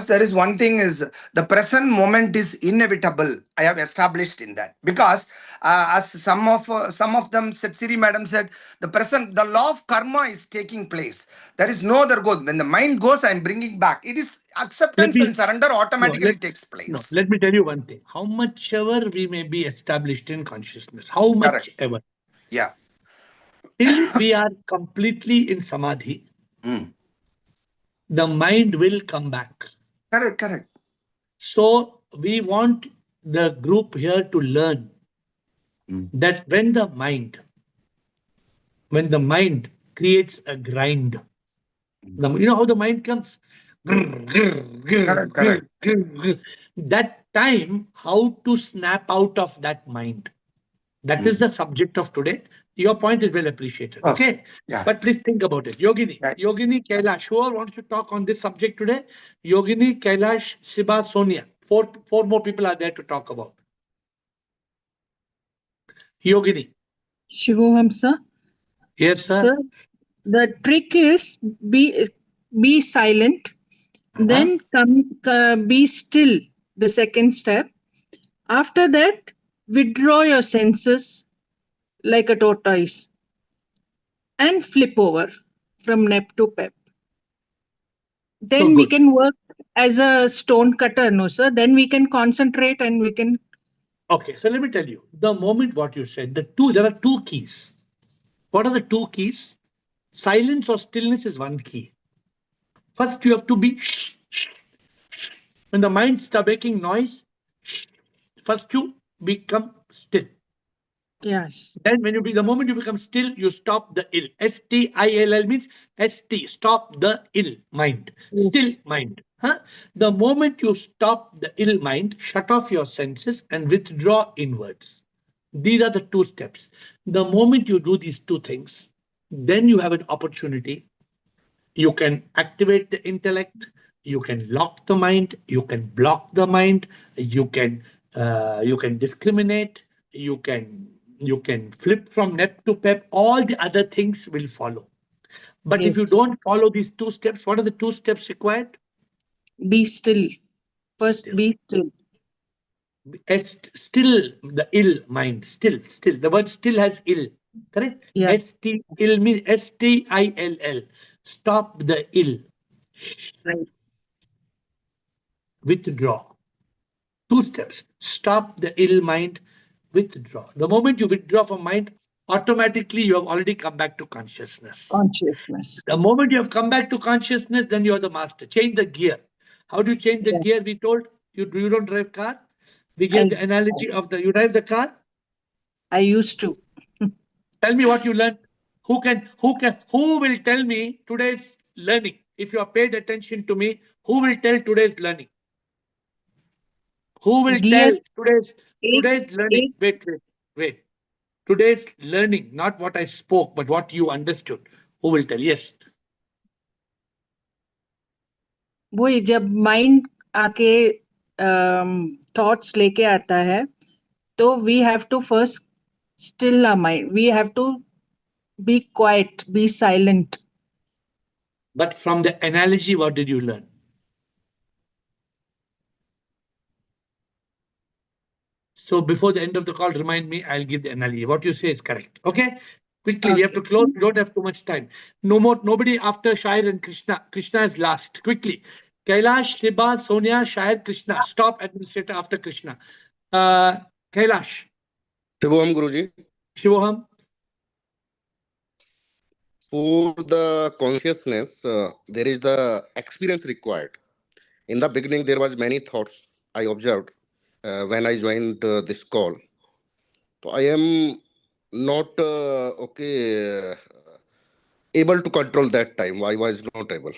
there is one thing is the present moment is inevitable. I have established in that. Because as some of them said, Siri madam said, the law of karma is taking place. There is no other goal. When the mind goes, I am bringing back. It is acceptance and surrender automatically takes place. No, let me tell you one thing. How much ever we may be established in consciousness, how much ever. Yeah. Till we are completely in samadhi, the mind will come back. Correct. So we want the group here to learn that when the mind creates a grind, you know how the mind comes? That time, how to snap out of that mind. That is the subject of today. Your point is well appreciated. Okay. Yeah. But please think about it. Yogini Kailash, who wants to talk on this subject today? Yogini, Kailash, Shiba, Sonia. Four more people are there to talk about. Yogini. Shivoham, sir. Yes, sir. Sir, the trick is be silent, then be still, the second step. After that, withdraw your senses like a tortoise and flip over from nep to pep. Then we can work as a stone cutter, no sir? Then we can concentrate and we can... Okay, so let me tell you, the moment what you said, there are two keys. What are the two keys? Silence or stillness is one key. First, you have to be When the mind starts making noise, first you become still. Yes. Then when the moment you become still, you stop the ill. STILL means ST, stop the ill mind. Yes. Still mind. Huh? The moment you stop the ill mind, shut off your senses and withdraw inwards. These are the 2 steps. The moment you do these 2 things, then you have an opportunity. You can activate the intellect, you can lock the mind, you can block the mind, you can discriminate, you can flip from nep to pep. All the other things will follow. But if you Yes. don't follow these 2 steps, what are the 2 steps required? Be still. First, Still. be still. Still the ill mind. Still. The word still has ill. Correct? Yeah. ST ill means STILL. Stop the ill. Right. Withdraw. 2 steps. Stop the ill mind. Withdraw. The moment you withdraw from mind, automatically you have already come back to consciousness. Consciousness. The moment you have come back to consciousness, then you are the master. Change the gear. How do you change the gear? We told you don't drive car. We gave the analogy of you drive the car. I used to. Tell me what you learned. Who will tell me today's learning? If you have paid attention to me, who will tell today's learning? Who will tell today's learning? Wait. Today's learning, not what I spoke, but what you understood. Who will tell? Yes. वही जब mind आके thoughts लेके आता है तो we have to first still our mind we have to be quite be silent But from the analogy, what did you learn? So before the end of the call, remind me, I'll give the analogy. What you say is correct. Okay? Quickly, we have to close. We don't have too much time. Nobody after Shair and Krishna. Krishna is last. Quickly. Kailash, Shiba, Sonia, Shair, Krishna. Stop administrator after Krishna. Kailash. Shivoham Guruji. Shivoham. For the consciousness, there is the experience required. In the beginning, there was many thoughts I observed when I joined this call. So I am not able to control that time. I was not able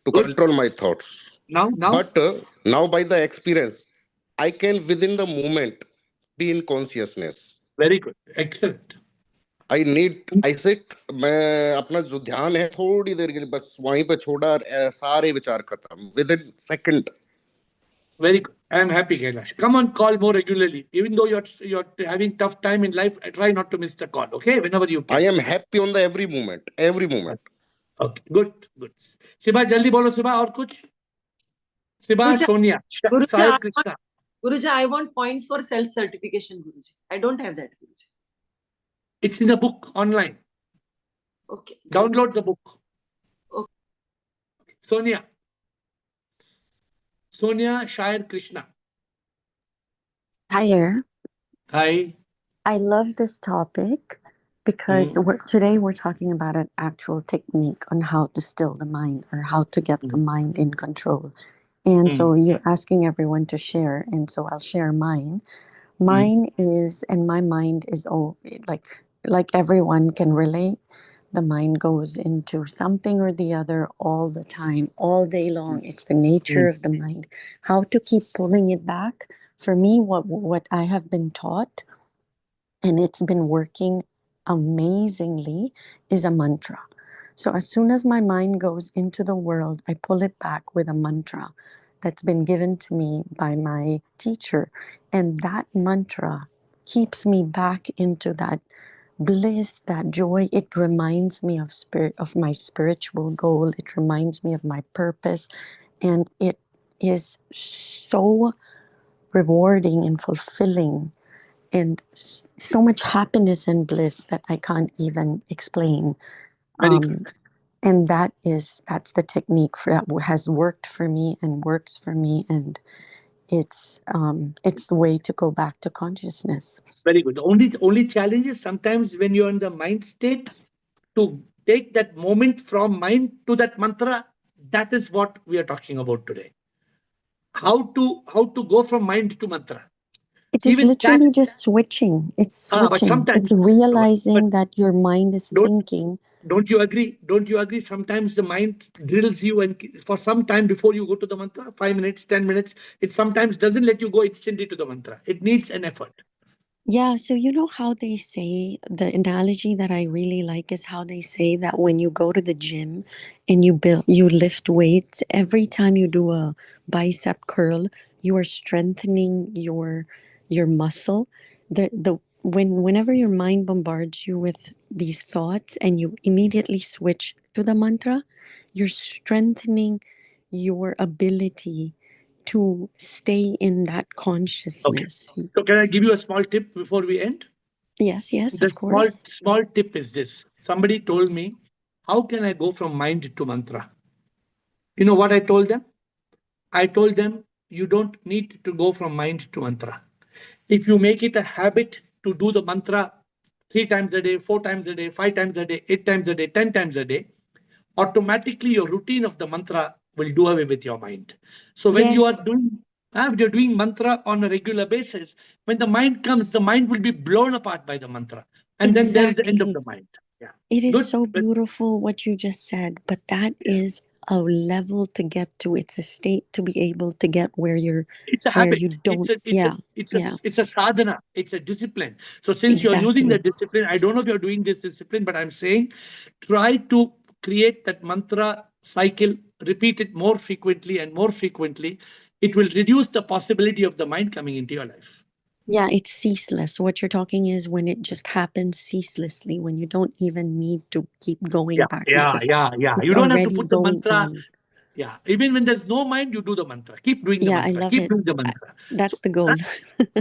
to control my thoughts. Now? But now by the experience, I can within the moment be in consciousness. Very good. Excellent. I sit, मैं अपना जो ध्यान है थोड़ी देर के लिए बस वहीं पे छोड़ा सारे विचार खत्म within second. Very good. I am happy, Kailash. Come on, call more regularly. Even though you're having tough time in life, try not to miss the call. Okay, whenever you can. I am happy on the every moment. Okay, good. Shiba, jaldi bolo Shiba, और कुछ? Shiba, Sonia, Shahid, Krishna. Guruji, I want points for self-certification, Guruji. I don't have that, Guruji. It's in the book online. Okay. Download the book. Okay. Sonia, Shair, Krishna. Hi, AiR. Hi. I love this topic because today we're talking about an actual technique on how to still the mind or how to get the mind in control. And so you're asking everyone to share, and so I'll share mine. Mine is, and my mind is like everyone can relate. The mind goes into something or the other all the time, all day long. It's the nature of the mind. How to keep pulling it back? For me, what I have been taught, and it's been working amazingly, is a mantra. So as soon as my mind goes into the world, I pull it back with a mantra that's been given to me by my teacher. And that mantra keeps me back into that bliss, that joy. It reminds me of my spiritual goal. It reminds me of my purpose. And it is so rewarding and fulfilling and so much happiness and bliss that I can't even explain. And that's the technique that has worked for me and works for me, and it's the way to go back to consciousness. Very good. The only challenge is sometimes when you're in the mind state, to take that moment from mind to that mantra, that is what we are talking about today. how to go from mind to mantra. It is Even literally that, just switching. It's but switching. sometimes, It's realizing that your mind is thinking. Don't you agree? Don't you agree? Sometimes the mind drills you, and for some time before you go to the mantra, 5 minutes, 10 minutes, it sometimes doesn't let you go instantly to the mantra. It needs an effort. Yeah, so you know how they say, the analogy that I really like is how they say that when you go to the gym and you lift weights, every time you do a bicep curl, you are strengthening your muscle. Whenever your mind bombards you with these thoughts and you immediately switch to the mantra, you're strengthening your ability to stay in that consciousness. Okay. So can I give you a small tip before we end? Yes, The of course. small tip is this. Somebody told me, how can I go from mind to mantra? You know what I told them? I told them, you don't need to go from mind to mantra. If you make it a habit to do the mantra 3 times a day, 4 times a day, 5 times a day, 8 times a day, 10 times a day, automatically your routine of the mantra will do away with your mind. So when you are doing mantra on a regular basis, when the mind comes, the mind will be blown apart by the mantra. And then there is the end of the mind. Yeah. It is Good. so beautiful what you just said, but that is a level to get to. It's a state to be able to get where It's a where habit. you don't. It's a sadhana. It's a discipline. So since you're using the Exactly. discipline, I don't know if you're doing this discipline, but I'm saying try to create that mantra cycle, repeat it more frequently and more frequently. It will reduce the possibility of the mind coming into your life. Yeah, it's ceaseless. What you're talking is when it just happens ceaselessly, when you don't even need to keep going back because Yeah. it's You don't have to already put the going mantra. on. Yeah. Even when there's no mind, you do the mantra. Keep doing the Yeah, I mantra. love Keep it. doing the mantra. That's the goal.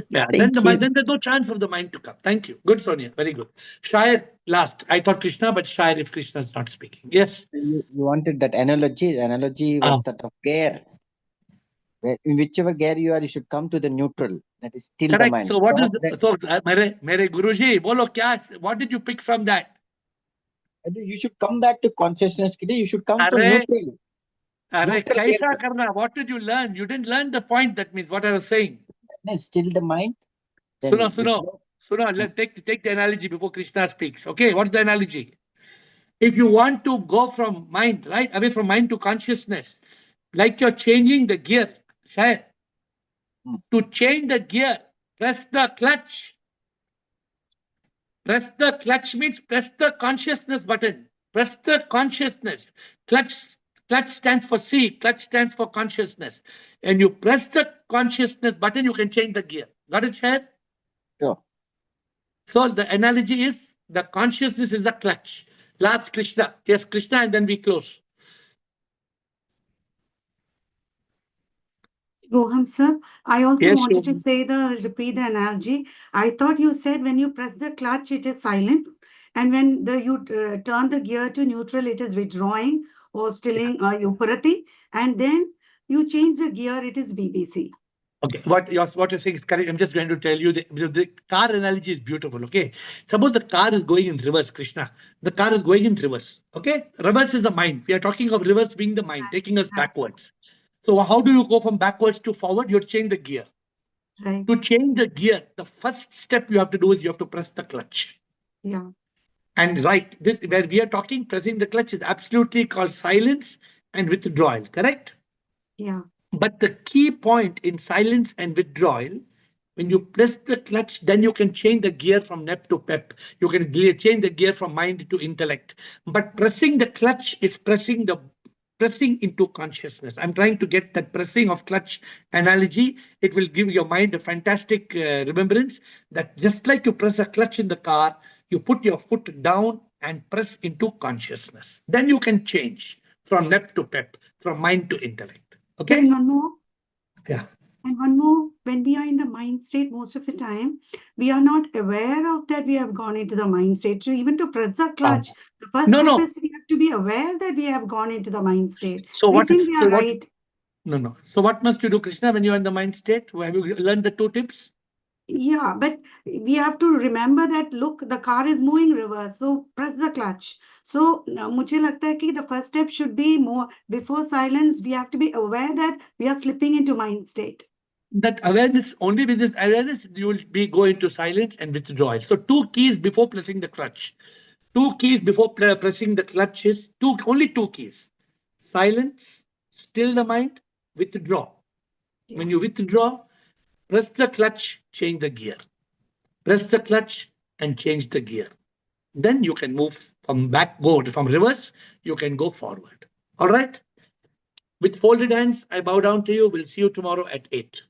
Yeah, Thank you. then there's no chance of the mind to come. Thank you. Good, Sonia. Very good. Shair, last. I thought Krishna, but Shair, if Krishna is not speaking. Yes. You wanted that analogy. Analogy was that of gear. In whichever gear you are, you should come to the neutral. That is still the Correct. mind. So what is mere Guruji, bolo kya? What did you pick from that? You should come back to consciousness. You should come to Arre, neutral. Neutral gear. kaisa karna? What did you learn? You didn't learn the point. That means what I was saying. Still the mind. Suno. Let's take the analogy before Krishna speaks. Okay, what's the analogy? If you want to go from mind, right, away from mind to consciousness, like you're changing the gear, Shair. To change the gear, press the clutch. Press the clutch means press the consciousness button. Press the consciousness. Clutch stands for C. Clutch stands for consciousness. And you press the consciousness button, you can change the gear. Got it, Shair? Sure. So the analogy is the consciousness is the clutch. Last Krishna. Yes, Krishna, and then we close. Roham sir, I also Yes, wanted to Roham. repeat the analogy. I thought you said when you press the clutch, it is silent, and when you turn the gear to neutral, it is withdrawing or stilling Upurati, and then you change the gear, it is BBC. Okay, what you're saying is correct. I'm just going to tell you the car analogy is beautiful. Okay, suppose the car is going in reverse, Krishna. The car is going in reverse. Okay, reverse is the mind. We are talking of reverse being the mind, taking us backwards. So how do you go from backwards to forward? You change the gear. Right. To change the gear, the first step you have to do is you have to press the clutch. Yeah. And right, this where we are talking, pressing the clutch is absolutely called silence and withdrawal. Correct? Yeah. But the key point in silence and withdrawal, when you press the clutch, then you can change the gear from nep to pep. You can change the gear from mind to intellect. But pressing the clutch is pressing into consciousness. I'm trying to get that pressing of clutch analogy. It will give your mind a fantastic remembrance that just like you press a clutch in the car, you put your foot down and press into consciousness. Then you can change from nep to pep, from mind to intellect. Okay. And one more. Yeah. And one more, when we are in the mind state, most of the time, we are not aware of that we have gone into the mind state. So even to press the clutch, the first step is we have to be aware that we have gone into the mind state. So We think we are right. No. So what must you do, Krishna, when you're in the mind state? Have you learned the 2 tips? Yeah, but we have to remember that, look, the car is moving reverse, so press the clutch. So मुझे लगता है कि the first step should be more, before silence, we have to be aware that we are slipping into mind state. That awareness, only with this awareness, you will be go into silence and withdrawal. So 2 keys before pressing the clutch. 2 keys before pressing the clutch is only 2 keys. Silence, still the mind, withdraw. Yeah. When you withdraw, press the clutch, change the gear. Press the clutch and change the gear. Then you can move from from reverse, you can go forward. All right? With folded hands, I bow down to you. We'll see you tomorrow at 8.